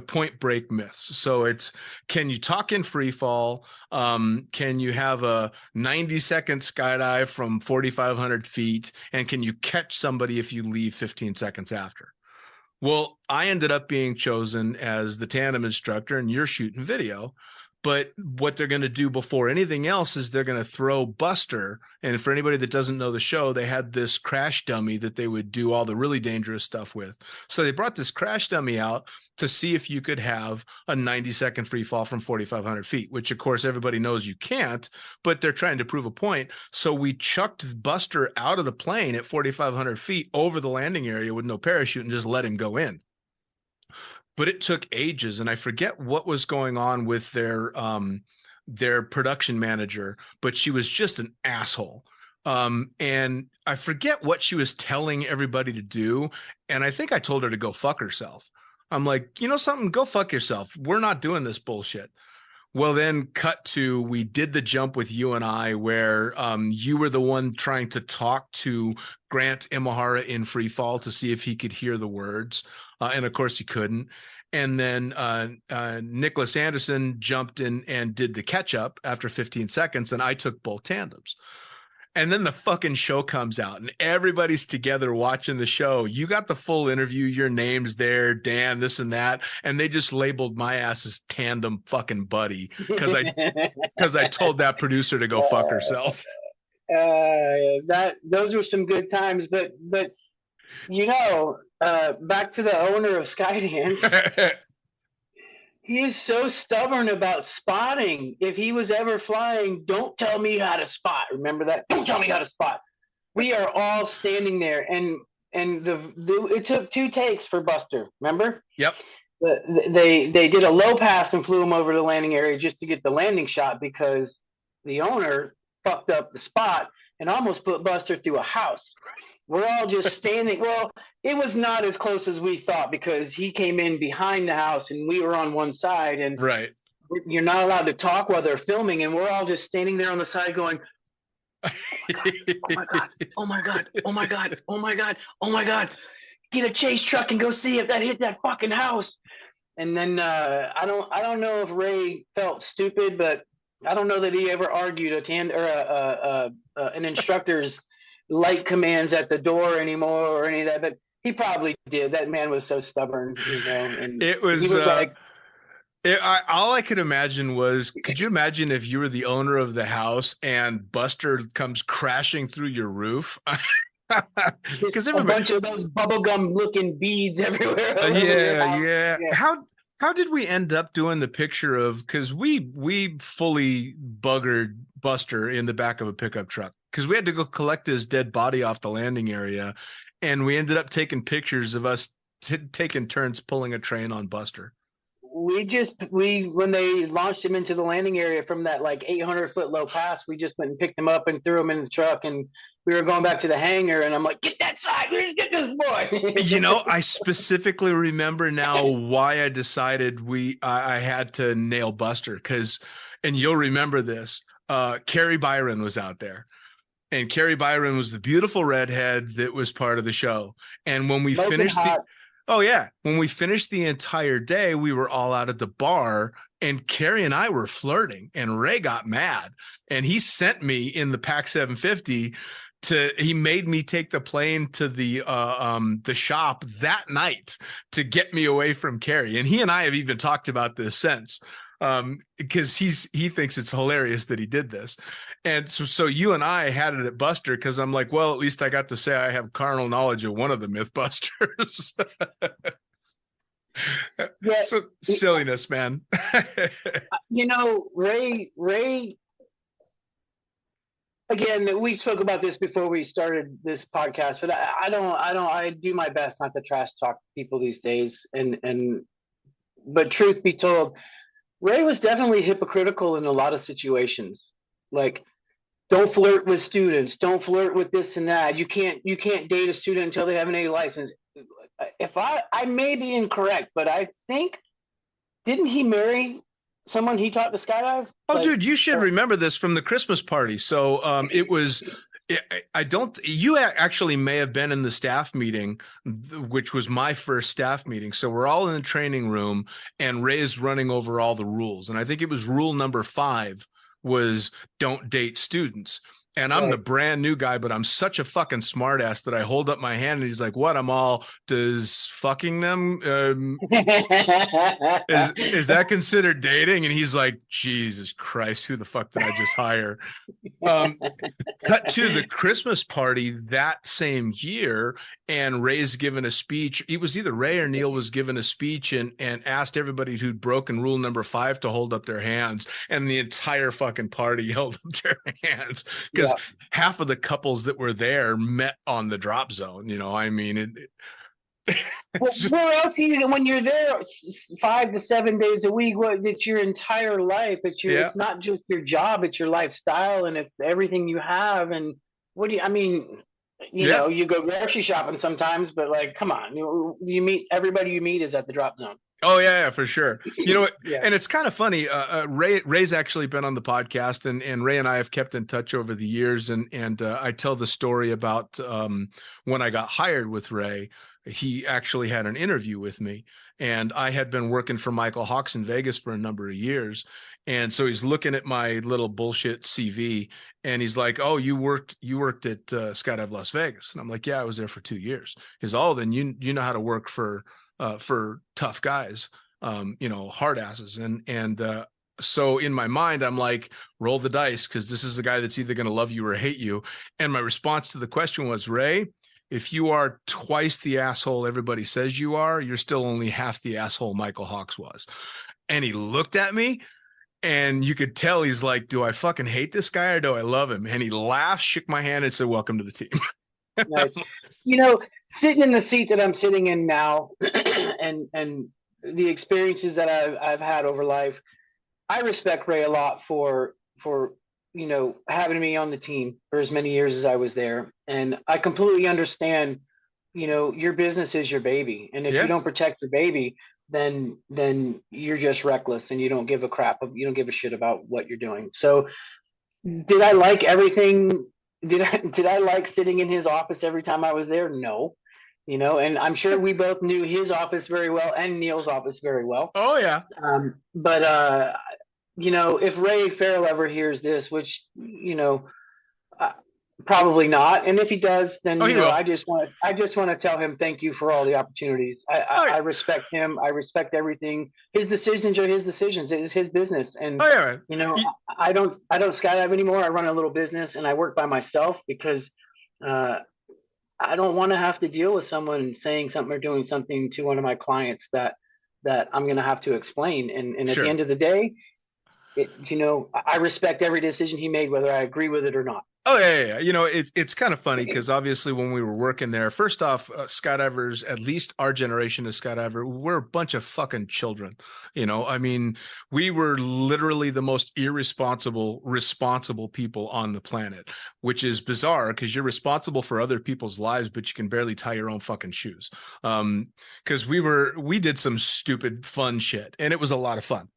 point break myths. So it's, can you talk in free fall? Can you have a 90-second skydive from 4,500 feet? And can you catch somebody if you leave 15 seconds after? Well, I ended up being chosen as the tandem instructor, and you're shooting video. But what they're going to do before anything else is they're going to throw Buster. And for anybody that doesn't know the show, they had this crash dummy that they would do all the really dangerous stuff with. So they brought this crash dummy out to see if you could have a 90-second free fall from 4,500 feet, which of course everybody knows you can't, but they're trying to prove a point. So we chucked Buster out of the plane at 4,500 feet over the landing area with no parachute and just let him go in. but it took ages, and I forget what was going on with their production manager, but she was just an asshole. And I forget what she was telling everybody to do, and I think I told her to go fuck herself. I'm like, you know something, go fuck yourself. We're not doing this bullshit. Well, then cut to, we did the jump with you and I where you were the one trying to talk to Grant Imahara in freefall to see if he could hear the words. And of course he couldn't. And then Nicholas Anderson jumped in and did the catch up after 15 seconds. And I took both tandems. And then the fucking show comes out and everybody's together watching the show. You got the full interview. Your name's there, Dan, this and that. And they just labeled my ass as tandem fucking buddy because I told that producer to go fuck herself. Those were some good times, but you know, back to the owner of Skydance. He is so stubborn about spotting. If he was ever flying, don't tell me how to spot. Remember that? Don't tell me how to spot. We are all standing there, and it took 2 takes for Buster. Remember? Yep. They did a low pass and flew him over the landing area just to get the landing shot because the owner fucked up the spot and almost put Buster through a house. We're all just standing. Well, it was not as close as we thought because he came in behind the house and we were on one side. And right, you're not allowed to talk while they're filming. And we're all just standing there on the side going, oh my God, oh my God, oh my God, oh my God, oh my God. Get a chase truck and go see if that hit that fucking house. And then I don't know if Ray felt stupid, but I don't know that he ever argued an instructor's light commands at the door anymore or any of that, but he probably did. That man was so stubborn, you know. And it was, he was like, all I could imagine was, could you imagine if you were the owner of the house and Buster comes crashing through your roof? Because a bunch of those bubblegum looking beads everywhere. Yeah. How did we end up doing the picture of, because we fully buggered Buster in the back of a pickup truck because we had to go collect his dead body off the landing area, and we ended up taking pictures of us taking turns pulling a train on Buster. When they launched him into the landing area from that like 800-foot low pass, we just went and picked him up and threw him in the truck, and we were going back to the hangar, and I'm like, get that side, let's get this boy. You know, I specifically remember now why I decided I had to nail Buster, because, and you'll remember this, Carrie Byron was out there. And Carrie Byron was the beautiful redhead that was part of the show. And when we finished when we finished the entire day, we were all out at the bar, and Carrie and I were flirting, and Ray got mad, and he sent me in the PAC 750 he made me take the plane to the shop that night to get me away from Carrie. And he and I have even talked about this since, because he thinks it's hilarious that he did this. And so you and I had it at Buster, because I'm like, well, at least I got to say I have carnal knowledge of one of the Mythbusters. Yeah, so silliness, man. You know, Ray, again, we spoke about this before we started this podcast, but I do my best not to trash talk people these days. But truth be told, Ray was definitely hypocritical in a lot of situations. Like, don't flirt with students, don't flirt with this and that. You can't date a student until they have an A license. If I may be incorrect, but I think, didn't he marry someone he taught to skydive? Oh, dude, you should remember this from the Christmas party. So it was, you actually may have been in the staff meeting, which was my first staff meeting. So we're all in the training room, and Ray's running over all the rules. And I think it was rule number 5 was don't date students. And I'm the brand new guy, but I'm such a fucking smartass that I hold up my hand, and he's like, what? Does fucking them, is that considered dating? And he's like, Jesus Christ, who the fuck did I just hire? Cut to the Christmas party that same year, and Ray's given a speech. It was either Ray or Neil was given a speech and asked everybody who'd broken rule number 5 to hold up their hands. And the entire fucking party held up their hands, because half of the couples that were there met on the drop zone. You know, I mean, Well, It's just- where else when you're there 5 to 7 days a week? It's your entire life. yeah. It's not just your job. It's your lifestyle, and it's everything you have. And I mean, Yeah. you go grocery shopping sometimes, but like, come on, you meet everybody you meet is at the drop zone. Oh yeah, for sure. You know, Yeah. and it's kind of funny. Ray's actually been on the podcast, and Ray and I have kept in touch over the years. And I tell the story about when I got hired with Ray. He actually had an interview with me, and I had been working for Michael Hawks in Vegas for a number of years. And so he's looking at my little bullshit CV, and he's like, "Oh, you worked at Skydive Las Vegas?" And I'm like, "Yeah, I was there for 2 years." He's, "Oh, then you know how to work for tough guys, hard asses." And so in my mind, I'm like, roll the dice, because this is the guy that's either going to love you or hate you. And my response to the question was, Ray, if you are twice the asshole everybody says you are, you're still only half the asshole Michael Hawks was. And he looked at me, and you could tell he's like, do I fucking hate this guy or do I love him? And he laughed, shook my hand, and said, welcome to the team. Nice. Sitting in the seat that I'm sitting in now, and the experiences that I've had over life, I respect Ray a lot for having me on the team for as many years as I was there, and I completely understand. Your business is your baby, and if you don't protect your baby, then you're just reckless, and you don't give a crap. You don't give a shit about what you're doing. So, did I like everything? Did I like sitting in his office every time I was there? No. And I'm sure we both knew his office very well and Neil's office very well. Oh yeah. But if Ray Farrell ever hears this, which probably not, and if he does, then I just want to tell him thank you for all the opportunities. I respect him. I respect everything. His decisions are his decisions. It is his business, and I don't skydive anymore. I run a little business, and I work by myself because I don't want to have to deal with someone saying something or doing something to one of my clients that I'm going to have to explain. And at the end of the day, I respect every decision he made, whether I agree with it or not. Oh yeah. It's kind of funny because obviously when we were working there, first off, skydivers, at least our generation of skydiver, we're a bunch of fucking children. We were literally the most responsible people on the planet, which is bizarre because you're responsible for other people's lives, but you can barely tie your own fucking shoes. Because we did some stupid fun shit, and it was a lot of fun.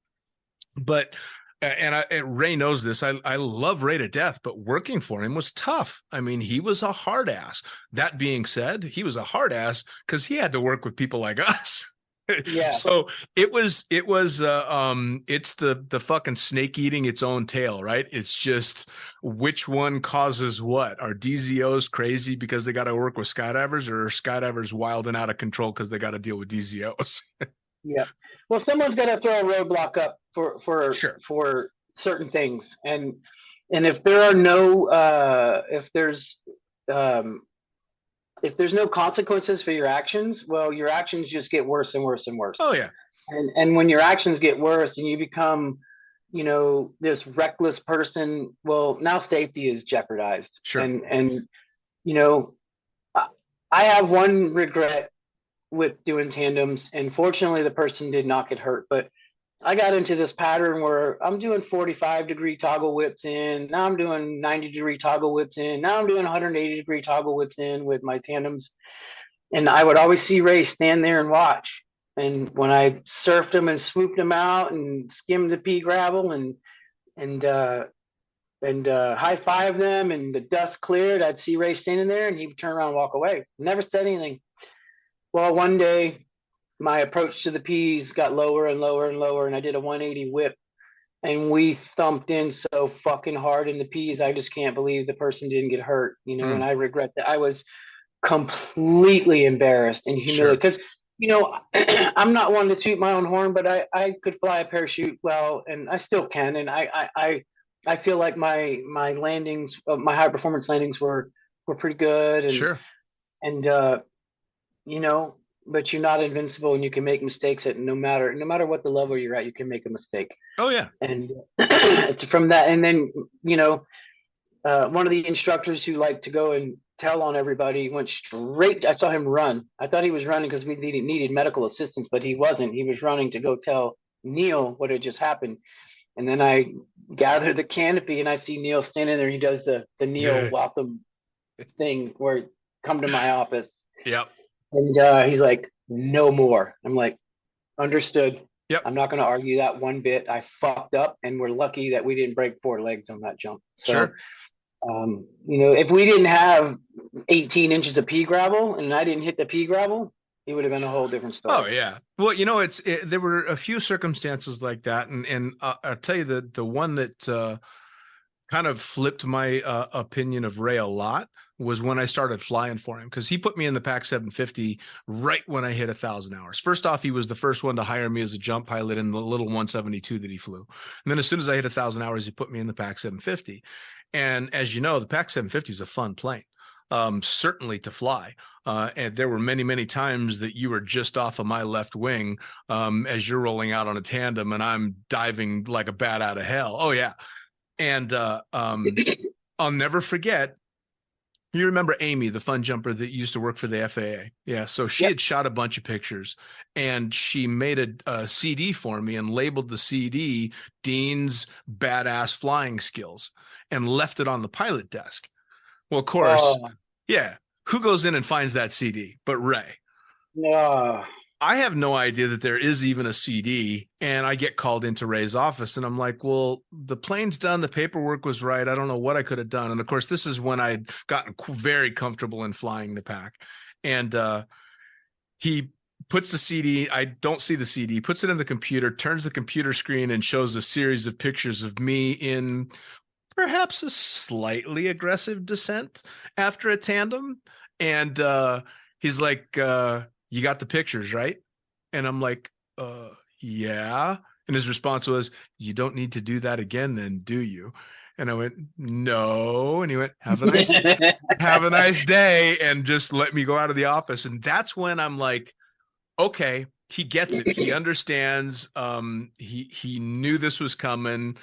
But and Ray knows this. I love Ray to death, but working for him was tough. He was a hard ass. That being said, he was a hard ass because he had to work with people like us. Yeah. So it's the fucking snake eating its own tail, right? It's just which one causes what. Are DZOs crazy because they got to work with skydivers, or are skydivers wild and out of control because they got to deal with DZOs? Yeah. Well, someone's got to throw a roadblock up for certain things, and if there are no if there's no consequences for your actions, well, your actions just get worse and worse and worse. Oh yeah. And when your actions get worse and you become this reckless person, well, now safety is jeopardized. Sure. And I have one regret with doing tandems, and fortunately the person did not get hurt, but I got into this pattern where I'm doing 45-degree toggle whips in, now I'm doing 90-degree toggle whips in, now I'm doing 180-degree toggle whips in with my tandems, and I would always see Ray stand there and watch. And when I surfed him and swooped him out and skimmed the pea gravel and high five them, and the dust cleared, I'd see Ray standing there, and he would turn around and walk away. Never said anything. Well, one day my approach to the peas got lower and lower and lower, and I did a 180 whip, and we thumped in so fucking hard in the peas. I just can't believe the person didn't get hurt, and I regret that. I was completely embarrassed and humiliated because, I'm not one to toot my own horn, but I could fly a parachute well, and I still can. And I feel like my landings, my high performance landings were pretty good. And, sure. And, but you're not invincible, and you can make mistakes at no matter what the level you're at, you can make a mistake. Oh yeah. And it's from that. And then, one of the instructors who like to go and tell on everybody. He went straight. I saw him run. I thought he was running because we needed medical assistance, but he wasn't. He was running to go tell Neil what had just happened. And then I gather the canopy and I see Neil standing there. He does the Neil welcome thing where come to my office. Yep. And he's like, no more. I'm like, understood. Yep. I'm not going to argue that one bit. I fucked up, and we're lucky that we didn't break 4 legs on that jump. So, sure. If we didn't have 18 inches of pea gravel and I didn't hit the pea gravel, it would have been a whole different story. Oh yeah. Well, there were a few circumstances like that, and I'll tell you the one that kind of flipped my opinion of Ray a lot was when I started flying for him, because he put me in the PAC 750 right when I hit 1,000 hours. First off, he was the first one to hire me as a jump pilot in the little 172 that he flew. And then as soon as I hit 1,000 hours, he put me in the PAC 750. And as you know, the PAC 750 is a fun plane, certainly to fly. And there were many, many times that you were just off of my left wing as you're rolling out on a tandem and I'm diving like a bat out of hell. Oh, yeah. And I'll never forget. You remember Amy, the fun jumper that used to work for the FAA? Yeah. So she had shot a bunch of pictures and she made a CD for me and labeled the CD Dean's Badass Flying Skills and left it on the pilot desk. Well, of course, who goes in and finds that CD but Ray? Yeah. I have no idea that there is even a CD, and I get called into Ray's office and I'm like, well, the plane's done. The paperwork was right. I don't know what I could have done. And of course, this is when I'd gotten very comfortable in flying the PAC. And he puts the CD. I don't see the CD, puts it in the computer, turns the computer screen and shows a series of pictures of me in perhaps a slightly aggressive descent after a tandem. And he's like, you got the pictures, right? And I'm like, yeah. And his response was, you don't need to do that again then, do you? And I went, no. And he went, have a nice day, and just let me go out of the office. And that's when I'm like, okay, he gets it. He understands. He knew this was coming.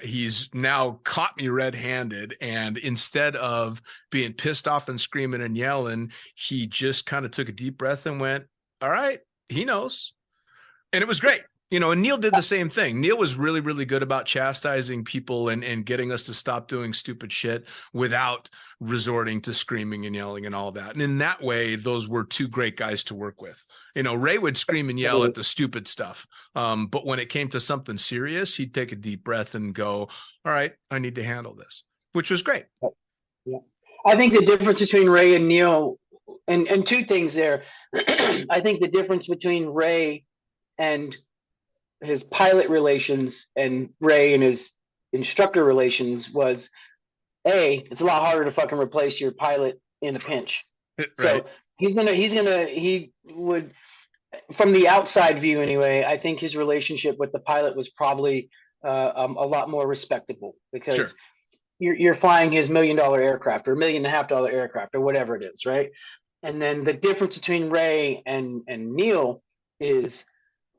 He's now caught me red-handed, and instead of being pissed off and screaming and yelling, he just kind of took a deep breath and went, all right, he knows. And it was great. And Neil did the same thing. Neil was really, really good about chastising people and getting us to stop doing stupid shit without resorting to screaming and yelling and all that. And in that way, those were 2 great guys to work with. Ray would scream and yell at the stupid stuff. But when it came to something serious, he'd take a deep breath and go, all right, I need to handle this, which was great. Yeah. I think the difference between Ray and Neil, and 2 things there. I think the difference between Ray and his pilot relations and Ray and his instructor relations was, it's a lot harder to fucking replace your pilot in a pinch. Right. So he would, from the outside view anyway, I think his relationship with the pilot was probably a lot more respectable, because you're flying his $1 million aircraft or $1.5 million aircraft or whatever it is, right? And then the difference between Ray and Neil is,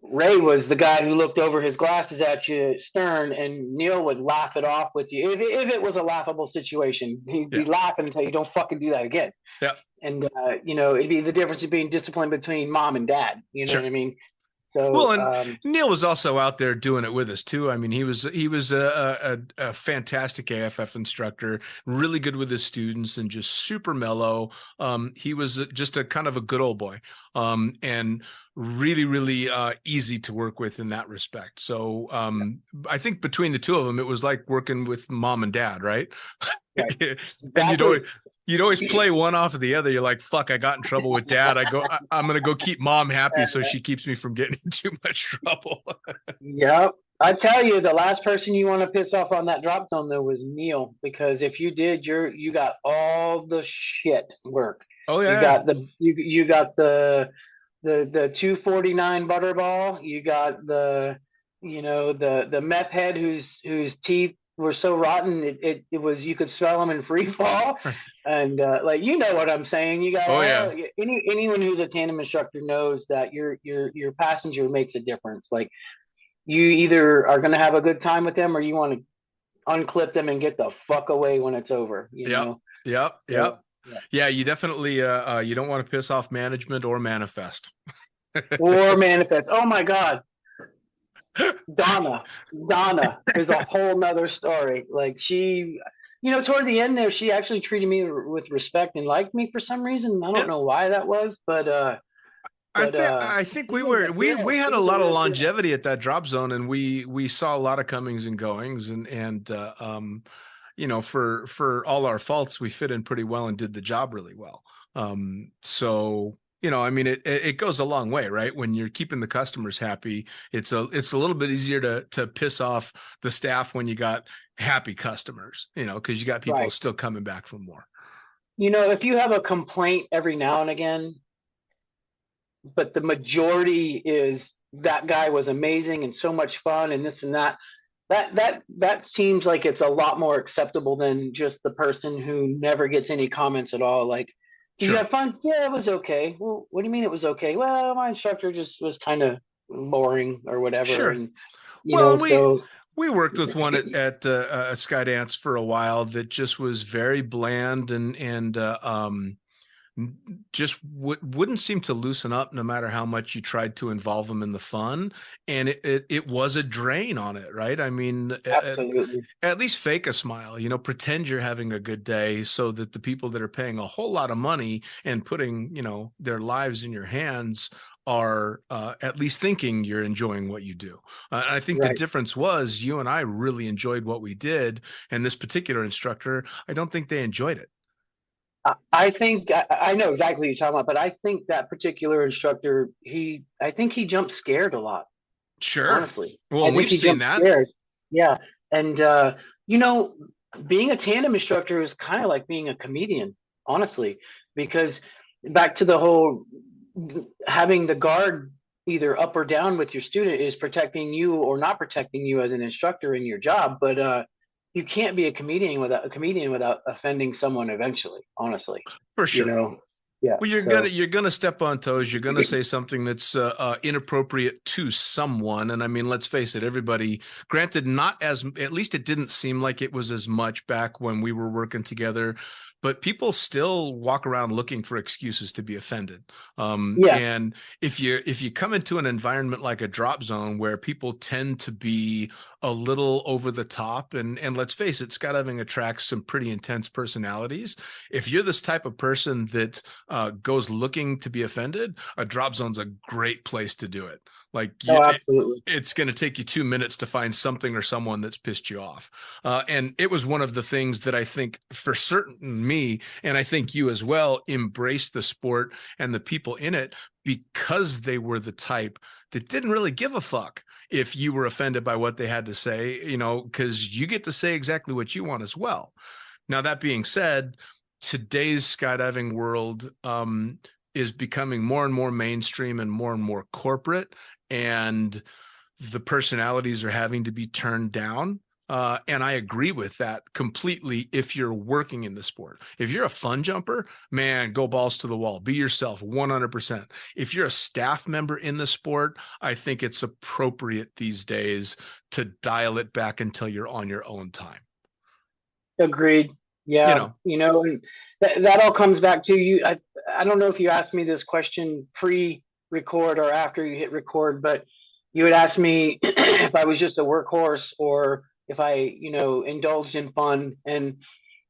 Ray was the guy who looked over his glasses at you stern, and Neil would laugh it off with you. If it was a laughable situation, he'd be laughing and tell you, don't fucking do that again. Yeah. And, it'd be the difference of being disciplined between mom and dad. You know what I mean? So, well, and Neil was also out there doing it with us too. I mean, he was a fantastic AFF instructor, really good with his students, and just super mellow. He was just a kind of a good old boy, and really, really easy to work with in that respect. So I think between the 2 of them, it was like working with mom and dad, right? And you'd always play one off of the other. You're like, fuck, I got in trouble with dad. I'm going to go keep mom happy so she keeps me from getting in too much trouble. Yep. I tell you, the last person you want to piss off on that drop zone, though, was Neil, because if you did, you got all the shit work. Oh, yeah. You got the 249 butterball. You got the meth head whose teeth were so rotten it was, you could smell them in free fall. And what I'm saying. You got anyone who's a tandem instructor knows that your passenger makes a difference. Like, you either are going to have a good time with them, or you want to unclip them and get the fuck away when it's over. You know? Yep. Yeah, you definitely you don't want to piss off management or manifest. Or manifest. Oh my God. Donna is a whole nother story. Like she, toward the end there, she actually treated me with respect and liked me for some reason. I don't Yeah, know why that was, I think she was a we deal. had She a was a lot of real deal. longevity at that drop zone, and we saw a lot of comings and goings, and for all our faults, we fit in pretty well and did the job really well. So I mean, it goes a long way, right? When you're keeping the customers happy, it's a little bit easier to piss off the staff when you got happy customers, because you got people Right. still coming back for more. If you have a complaint every now and again, but the majority is that guy was amazing and so much fun and this and that. That seems like it's a lot more acceptable than just the person who never gets any comments at all. Like, did you Sure. have fun? Yeah, it was okay. Well, what do you mean it was okay? Well, my instructor just was kind of boring or whatever, Sure. and Well, and so we worked with one at Skydance for a while that just was very bland and just wouldn't seem to loosen up no matter how much you tried to involve them in the fun, and it was a drain on it, right? I mean, absolutely at least fake a smile, pretend you're having a good day so that the people that are paying a whole lot of money and putting their lives in your hands are at least thinking you're enjoying what you do. I think the right. difference was you and I really enjoyed what we did, and this particular instructor, I don't think they enjoyed it. I think I know exactly what you're talking about, but I think that particular instructor, I think he jumped scared a lot. Sure. Honestly, Well, I and think we've he seen jumped that. scared. Yeah, and you know, being a tandem instructor is kind of like being a comedian, honestly, because back to the whole having the guard either up or down with your student is protecting you or not protecting you as an instructor in your job, but you can't be a comedian without offending someone eventually, honestly. For You sure. know, yeah. Well, So you're gonna step on toes. You're gonna say something that's inappropriate to someone, and I mean, let's face it. Everybody, granted, not as at least it didn't seem like it was as much back when we were working together, but people still walk around looking for excuses to be offended. yeah, And if you come into an environment like a drop zone where people tend to be a little over the top, and let's face it, skydiving attracts some pretty intense personalities. If you're this type of person that goes looking to be offended, a drop zone's a great place to do it. Like oh, absolutely. it's going to take you 2 minutes to find something or someone that's pissed you off. And it was one of the things that I think for certain me, and I think you as well, embraced the sport and the people in it because they were the type that didn't really give a fuck if you were offended by what they had to say, because you get to say exactly what you want as well. Now, that being said, today's skydiving world is becoming more and more mainstream and more corporate, and the personalities are having to be turned down. And I agree with that completely if you're working in the sport. If you're a fun jumper, man, go balls to the wall. Be yourself 100%. If you're a staff member in the sport, I think it's appropriate these days to dial it back until you're on your own time. Agreed. Yeah, and that all comes back to you. I don't know if you asked me this question pre-record or after you hit record, but you had asked me if I was just a workhorse or if I, indulged in fun, and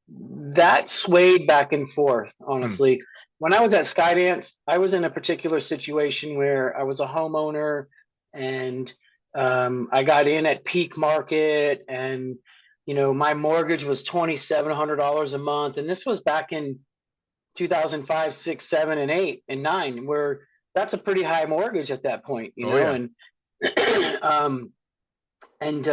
that swayed back and forth, Hmm. honestly. When I was at Skydance, I was in a particular situation where I was a homeowner and I got in at peak market, and my mortgage was $2,700 a month, and this was back in 2005, 6, 7, and 8 and 9, where that's a pretty high mortgage at that point, Oh, yeah. and um, and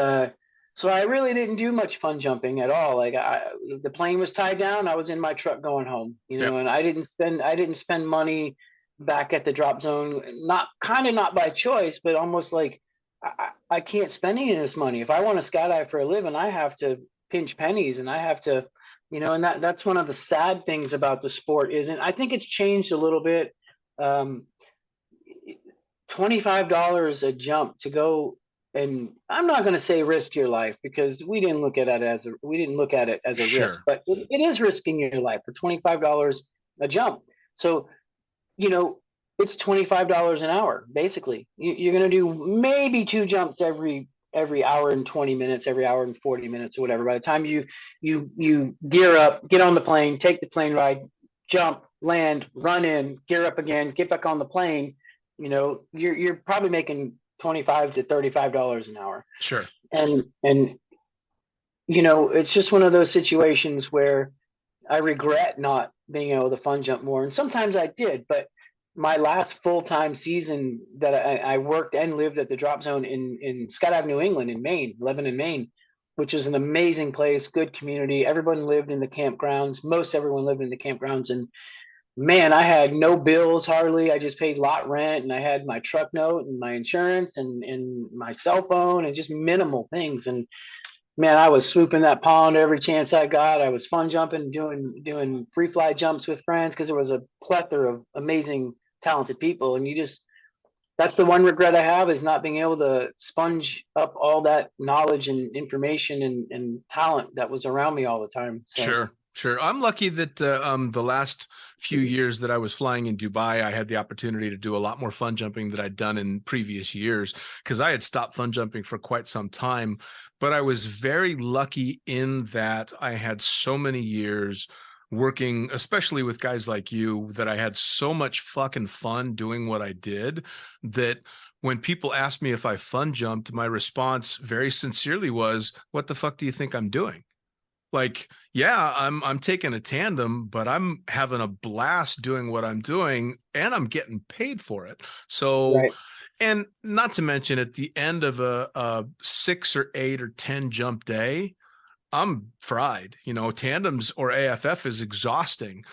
so I really didn't do much fun jumping at all. Like the plane was tied down, I was in my truck going home, Yep. and I didn't spend money back at the drop zone, not by choice, but almost like I can't spend any of this money. If I want to skydive for a living, I have to pinch pennies, and I have to, and that's one of the sad things about the sport. Isn't I think it's changed a little bit. Um, $25 a jump to go and I'm not going to say risk your life, because we didn't look at it as a risk, Sure. but it is risking your life for $25 a jump. So, you know, it's $25 an hour. Basically, you're going to do maybe 2 jumps every hour and 20 minutes, every hour and 40 minutes, or whatever. By the time you gear up, get on the plane, take the plane ride, jump, land, run in, gear up again, get back on the plane, you're probably making $25 to $35 an hour. Sure. And it's just one of those situations where I regret not being able to fun jump more. And sometimes I did, but my last full-time season that I worked and lived at the drop zone in Skydive, New England, in Maine, Lebanon, Maine, which is an amazing place, good community. Everyone lived in the campgrounds. Most everyone lived in the campgrounds. And man, I had no bills hardly. I just paid lot rent, and I had my truck note and my insurance and my cell phone and just minimal things. And man, I was swooping that pond every chance I got. I was fun jumping, doing free fly jumps with friends, because there was a plethora of amazing, talented people. And that's the one regret I have, is not being able to sponge up all that knowledge and information and talent that was around me all the time. So. Sure. I'm lucky that the last few years that I was flying in Dubai, I had the opportunity to do a lot more fun jumping than I'd done in previous years, because I had stopped fun jumping for quite some time. But I was very lucky in that I had so many years working, especially with guys like you, that I had so much fucking fun doing what I did, that when people asked me if I fun jumped, my response very sincerely was, what the fuck do you think I'm doing? Like, yeah, I'm taking a tandem, but I'm having a blast doing what I'm doing, and I'm getting paid for it. So, right. And not to mention, at the end of a 6 or 8 or 10 jump day, I'm fried. Tandems or AFF is exhausting.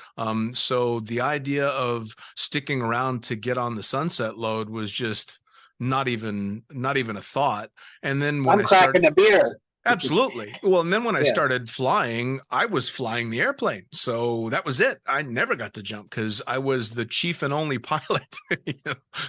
So the idea of sticking around to get on the sunset load was just not even a thought. And then when I'm cracking a beer. Absolutely. Well, and then when I started flying, I was flying the airplane. So that was it. I never got to jump because I was the chief and only pilot.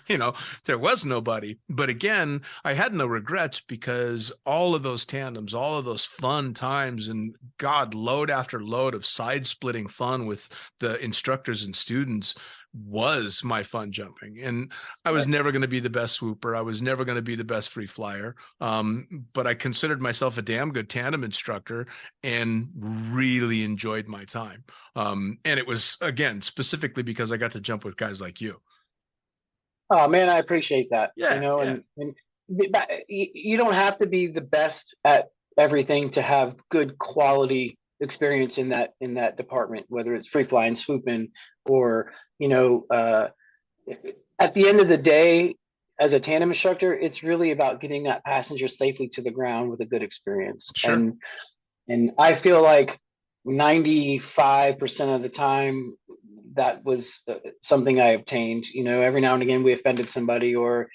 There was nobody. But again, I had no regrets, because all of those tandems, all of those fun times, and God, load after load of side splitting fun with the instructors and students was my fun jumping. And I was never going to be the best swooper. I was never going to be the best free flyer. But I considered myself a damn good tandem instructor and really enjoyed my time. And it was, again, specifically because I got to jump with guys like you. Oh man, I appreciate that. Yeah, and you don't have to be the best at everything to have good quality experience in that department, whether it's free flying, swooping, or at the end of the day, as a tandem instructor, it's really about getting that passenger safely to the ground with a good experience. Sure. And I feel like 95% of the time that was something I obtained. Every now and again we offended somebody, or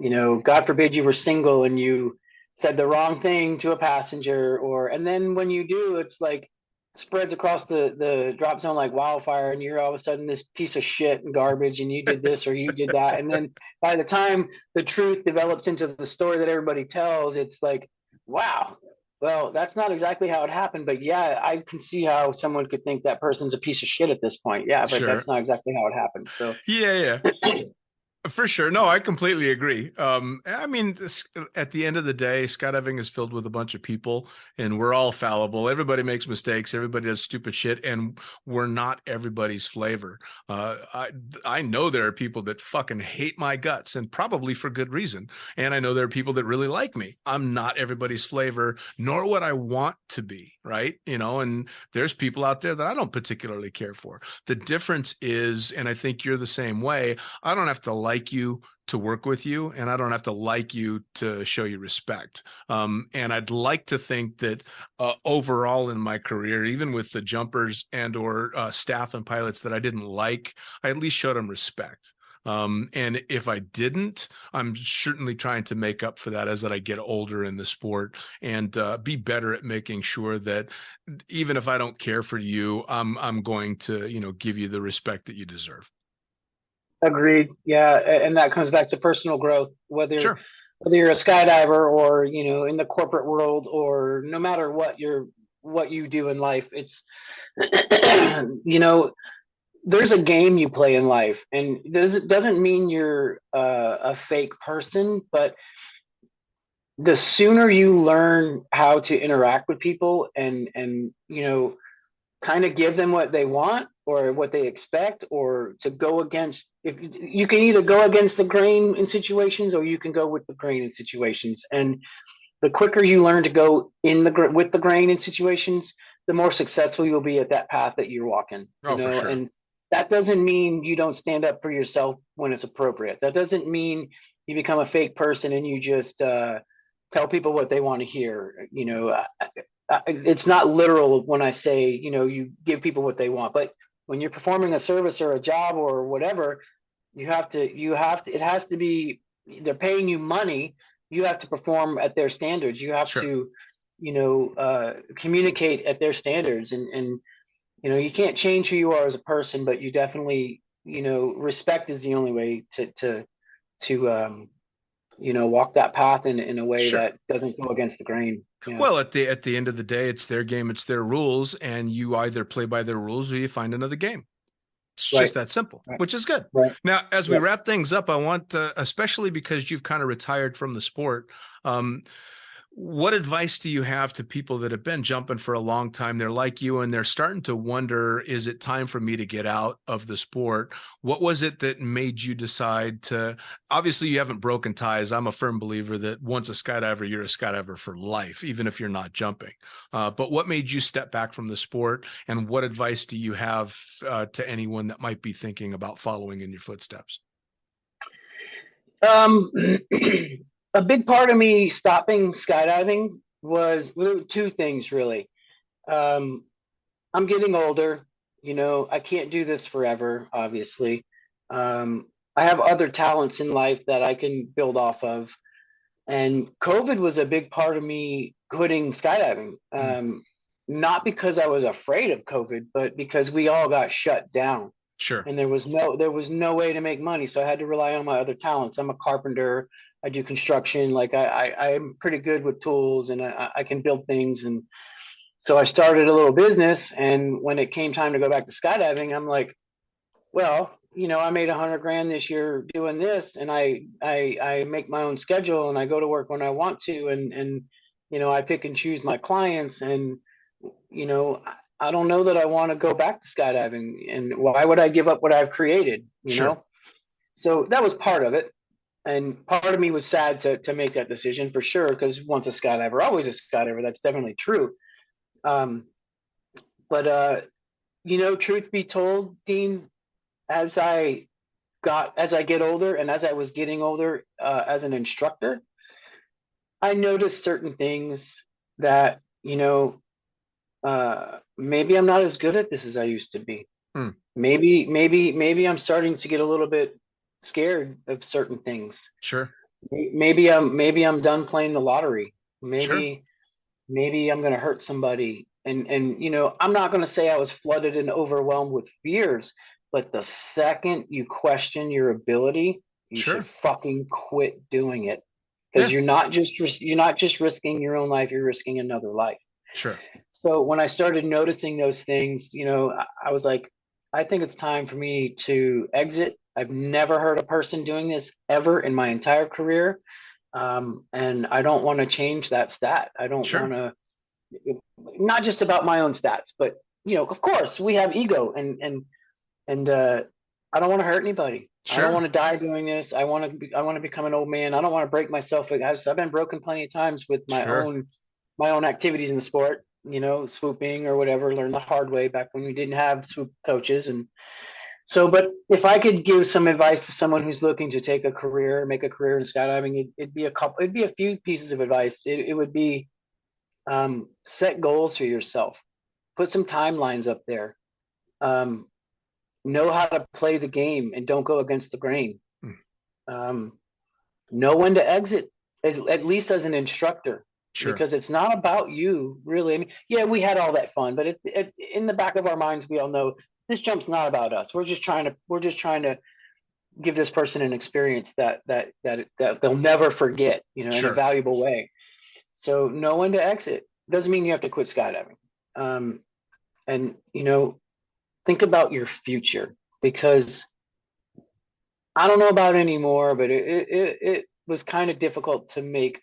God forbid you were single and you said the wrong thing to a passenger, and then when you do, it's like spreads across the drop zone like wildfire, and you're all of a sudden this piece of shit and garbage, and you did this or you did that. And then by the time the truth develops into the story that everybody tells, it's like, wow, well, that's not exactly how it happened, but yeah, I can see how someone could think that person's a piece of shit at this point. Yeah, but that's not exactly how it happened. So yeah. For sure. No, I completely agree. I mean, at the end of the day, skydiving is filled with a bunch of people, and we're all fallible. Everybody makes mistakes. Everybody does stupid shit, and we're not everybody's flavor. I know there are people that fucking hate my guts, and probably for good reason. And I know there are people that really like me. I'm not everybody's flavor, nor what I want to be, right? And there's people out there that I don't particularly care for. The difference is, and I think you're the same way, I don't have to like you to work with you, and I don't have to like you to show you respect. And I'd like to think that overall in my career, even with the jumpers and or staff and pilots that I didn't like, I at least showed them respect. And if I didn't, I'm certainly trying to make up for that as that I get older in the sport, and be better at making sure that even if I don't care for you, I'm going to, give you the respect that you deserve. Agreed. Yeah. And that comes back to personal growth, whether whether you're a skydiver or, in the corporate world, or no matter what you do in life, it's, you know, there's a game you play in life, and it doesn't mean you're a fake person, but the sooner you learn how to interact with people and kind of give them what they want or what they expect, or to go against, if you can either go against the grain in situations, or you can go with the grain in situations. And the quicker you learn to go with the grain in situations, the more successful you'll be at that path that you're walking. Oh, for sure. And that doesn't mean you don't stand up for yourself when it's appropriate. That doesn't mean you become a fake person and you just tell people what they want to hear. It's not literal when I say, you give people what they want, but when you're performing a service or a job or whatever, it has to be, they're paying you money. You have to perform at their standards. You have to, communicate at their standards, and you can't change who you are as a person, but you definitely, respect is the only way to walk that path in a way that doesn't go against the grain. Well, at the end of the day, it's their game, it's their rules, and you either play by their rules or you find another game. It's just that simple, which is good. Right. Now, as we wrap things up, I want, especially because you've kind of retired from the sport, what advice do you have to people that have been jumping for a long time? They're like you, and they're starting to wonder, is it time for me to get out of the sport? What was it that made you decide to, obviously you haven't broken ties. I'm a firm believer that once a skydiver, you're a skydiver for life, even if you're not jumping. But what made you step back from the sport, and what advice do you have to anyone that might be thinking about following in your footsteps? A big part of me stopping skydiving was two things, really. I'm getting older, I can't do this forever, obviously. I have other talents in life that I can build off of. And COVID was a big part of me quitting skydiving. Not because I was afraid of COVID, but because we all got shut down. Sure. And there was no way to make money. So I had to rely on my other talents. I'm a carpenter. I do construction. Like I'm pretty good with tools, and I can build things. And so I started a little business. And when it came time to go back to skydiving, I'm like, well, I made $100,000 this year doing this, and I make my own schedule, and I go to work when I want to, and I pick and choose my clients, and I don't know that I want to go back to skydiving, and why would I give up what I've created? So that was part of it. And part of me was sad to make that decision, for sure, because once a skydiver, always a skydiver. That's definitely true. But truth be told, Dean, as I get older, and as I was getting older as an instructor, I noticed certain things that, maybe I'm not as good at this as I used to be. Maybe I'm starting to get a little bit scared of certain things. Sure. Maybe I'm done playing the lottery. Maybe I'm going to hurt somebody. And I'm not going to say I was flooded and overwhelmed with fears, but the second you question your ability, you should fucking quit doing it, because you're not just risking your own life, you're risking another life. Sure. So when I started noticing those things, I was like, I think it's time for me to exit. I've never heard a person doing this ever in my entire career. And I don't want to change that stat. I don't want to, not just about my own stats, but, of course we have ego, and I don't want to hurt anybody. I don't want to die doing this. I want to become an old man. I don't want to break myself. I've been broken plenty of times with my own activities in the sport, swooping or whatever, learned the hard way back when we didn't have swoop coaches. And so, but if I could give some advice to someone who's looking to make a career in skydiving, it'd be a few pieces of advice. It would be, set goals for yourself, put some timelines up there, know how to play the game and don't go against the grain. Know when to exit, at least as an instructor. Because it's not about you, really. I mean, yeah, we had all that fun, but in the back of our minds, we all know this jump's not about us. We're just trying to give this person an experience that they'll never forget, in a valuable way. So know when to exit. Doesn't mean you have to quit skydiving. And think about your future, because I don't know about it anymore, but it was kind of difficult to make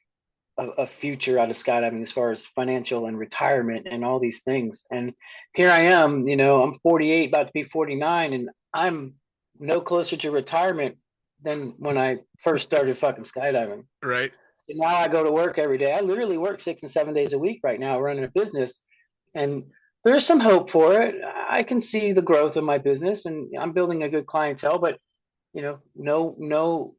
a future out of skydiving as far as financial and retirement and all these things. And here I am, I'm 48, about to be 49, and I'm no closer to retirement than when I first started fucking skydiving. Right. And now I go to work every day. I literally work 6 and 7 days a week right now running a business, and there's some hope for it. I can see the growth of my business, and I'm building a good clientele, but know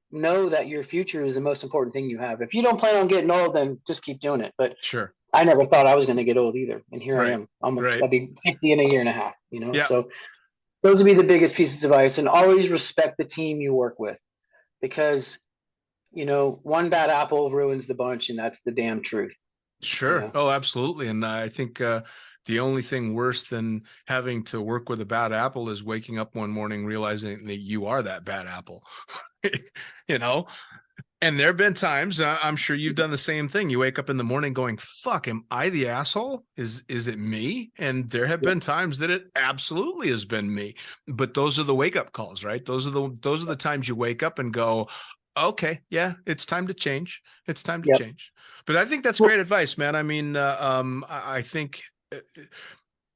that your future is the most important thing you have. If you don't plan on getting old, then just keep doing it. But sure, I never thought I was going to get old either, and here right. I am. Almost, right. I'll be 50 in a year and a half. Yeah. So those would be the biggest pieces of advice, and always respect the team you work with, because one bad apple ruins the bunch, and that's the damn truth. Sure. Oh, absolutely. And I think the only thing worse than having to work with a bad apple is waking up one morning realizing that you are that bad apple. And there have been times, I'm sure you've done the same thing. You wake up in the morning going, fuck, am I the asshole? Is it me? And there have been times that it absolutely has been me. But those are the wake up calls, right? Those are the times you wake up and go, okay, yeah, it's time to change. It's time to change. But I think that's great advice, man. I mean, I think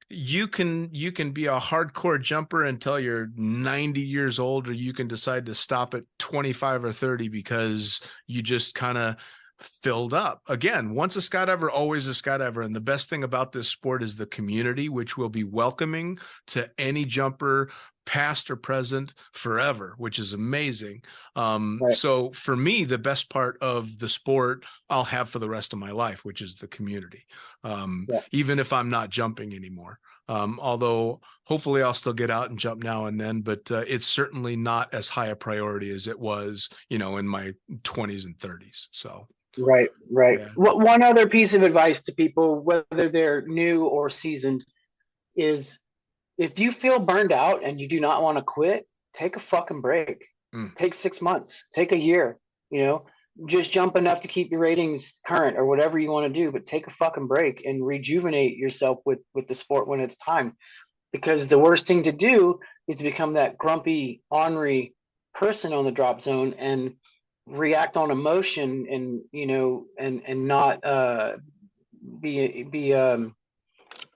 you can be a hardcore jumper until you're 90 years old, or you can decide to stop at 25 or 30 because you just kind of filled up. Again, once a skydiver, always a skydiver. And the best thing about this sport is the community, which will be welcoming to any jumper, past or present, forever, which is amazing. Right. So for me, the best part of the sport I'll have for the rest of my life, which is the community. Even if I'm not jumping anymore. Although hopefully I'll still get out and jump now and then, but it's certainly not as high a priority as it was, in my 20s and 30s. So. Right. Yeah. One other piece of advice to people, whether they're new or seasoned, is if you feel burned out and you do not want to quit, take a fucking break. Take 6 months, take a year, just jump enough to keep your ratings current or whatever you want to do, but take a fucking break and rejuvenate yourself with the sport when it's time. Because the worst thing to do is to become that grumpy, ornery person on the drop zone and react on emotion and, and not be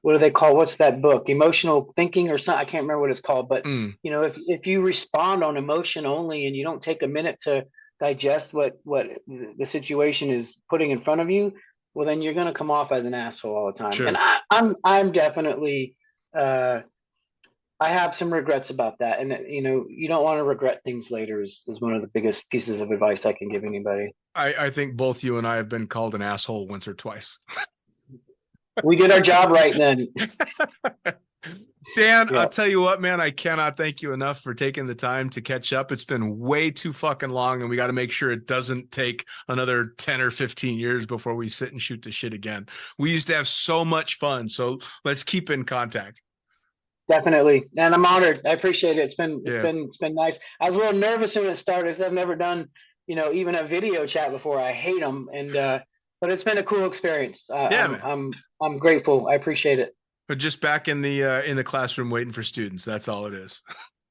what do they call, what's that book, emotional thinking or something? I can't remember what it's called, but if you respond on emotion only and you don't take a minute to digest what the situation is putting in front of you, well, then you're going to come off as an asshole all the time. Sure. And I'm definitely I have some regrets about that, and you don't want to regret things later is one of the biggest pieces of advice I can give anybody. I think both you and I have been called an asshole once or twice. We did our job right then. Dan, I'll tell you what, man, I cannot thank you enough for taking the time to catch up. It's been way too fucking long, and we got to make sure it doesn't take another 10 or 15 years before we sit and shoot the shit again. We used to have so much fun, so let's keep in contact. Definitely. And I'm honored. I appreciate it. It's been nice. I was a little nervous when it started because I've never done, even a video chat before. I hate them. And, but it's been a cool experience. I'm grateful. I appreciate it. But just back in the classroom waiting for students. That's all it is.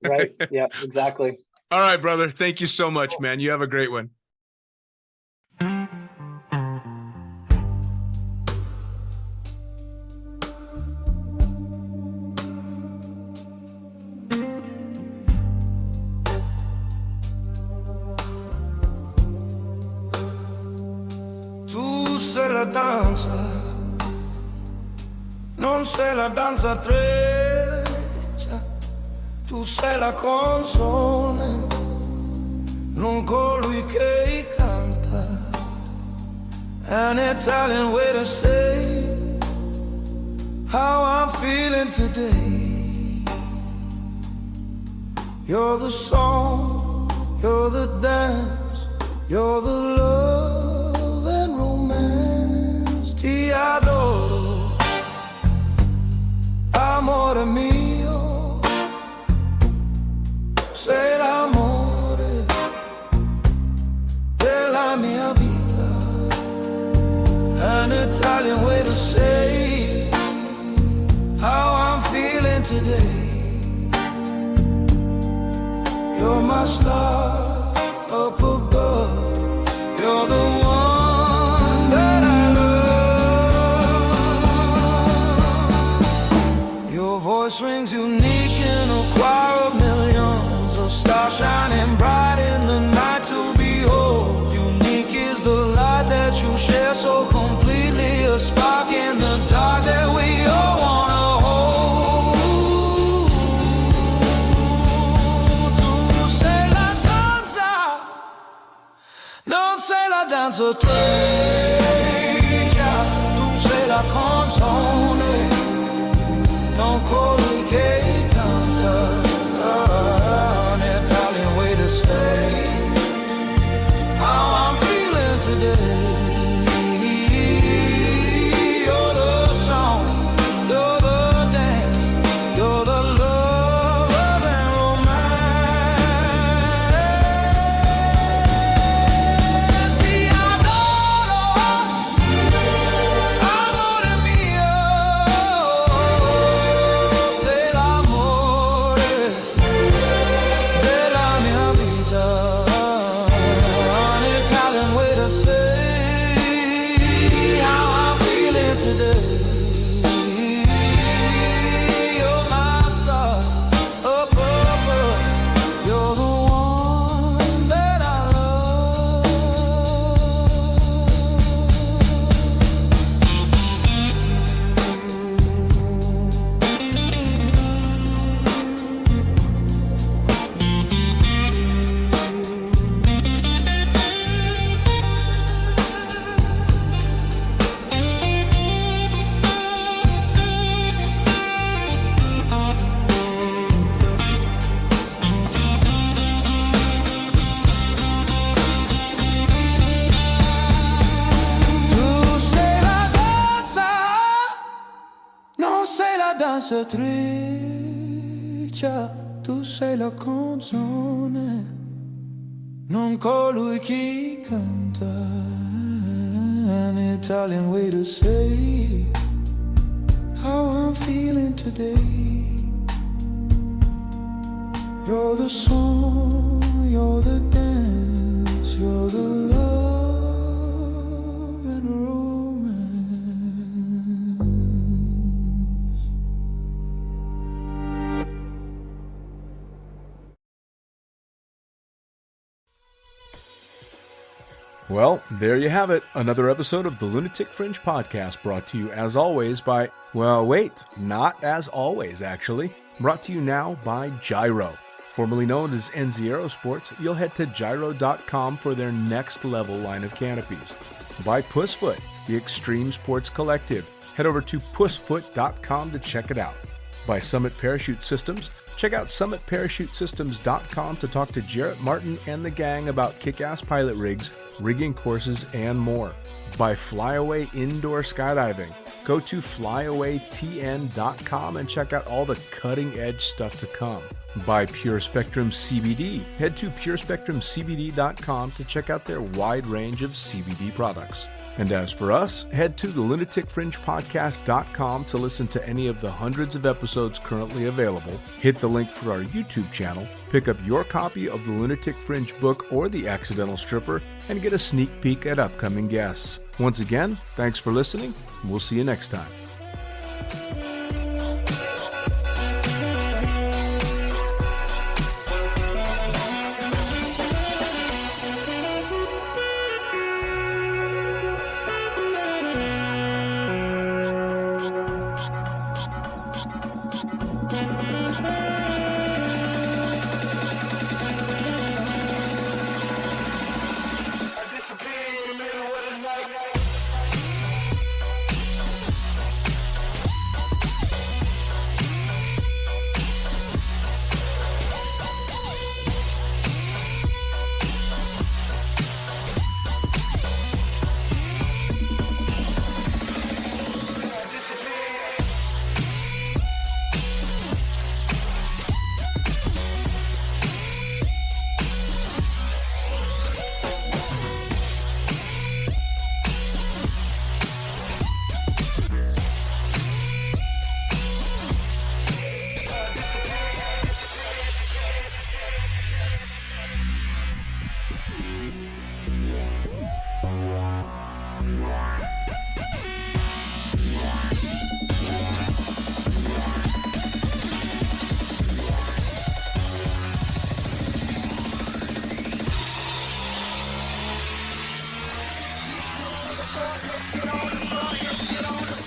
Right. Yeah, exactly. All right, brother. Thank you so much, man. You have a great one. La danza, non sei la danzatrice, tu sei la canzone, non colui che canta. An Italian way to say how I'm feeling today. You're the song, you're the dance, you're the love and romance. Ti adoro, amore mio, sei l'amore Italian way to say how I'm feeling today. You're my star up above. You're the one that I love. Your voice rings unique in a choir of millions, a star shining bright in the night to behold. Unique is the light that you share so completely, a spark in the dark that we all wanna hold. Tu sei la danza, non sei la danzatrice, tu sei la canzone, non colui che canta. An Italian way to say how I'm feeling today. You're the song, you're the dance, you're the love and romance. Ti adoro, amore mio, sei l'amore della mia vita. An Italian way to say how I'm feeling today. You're my star up above. You're the one that I love. Tu sei la danza, non sei la danzatrice, tu sei la canzone, non colui che canta. An Italian way to say how I'm feeling today. You're the song, you're the dance, you're the love and romance. Well, there you have it. Another episode of the Lunatic Fringe podcast brought to you as always by, well, wait, not as always, actually. Brought to you now by Gyro. Formerly known as NZ Aerosports, you'll head to gyro.com for their next level line of canopies. By Pussfoot, the Extreme Sports Collective. Head over to pussfoot.com to check it out. By Summit Parachute Systems, check out summitparachutesystems.com to talk to Jarrett Martin and the gang about kick-ass pilot rigs, rigging courses, and more. By Flyaway Indoor Skydiving, go to flyawaytn.com and check out all the cutting-edge stuff to come. By Pure Spectrum CBD, head to purespectrumcbd.com to check out their wide range of CBD products. And as for us, head to the lunaticfringepodcast.com to listen to any of the hundreds of episodes currently available, hit the link for our YouTube channel, pick up your copy of the Lunatic Fringe book or The Accidental Stripper, and get a sneak peek at upcoming guests. Once again, thanks for listening. We'll see you next time. I disappear in the middle of the night. front, get on the front, get on the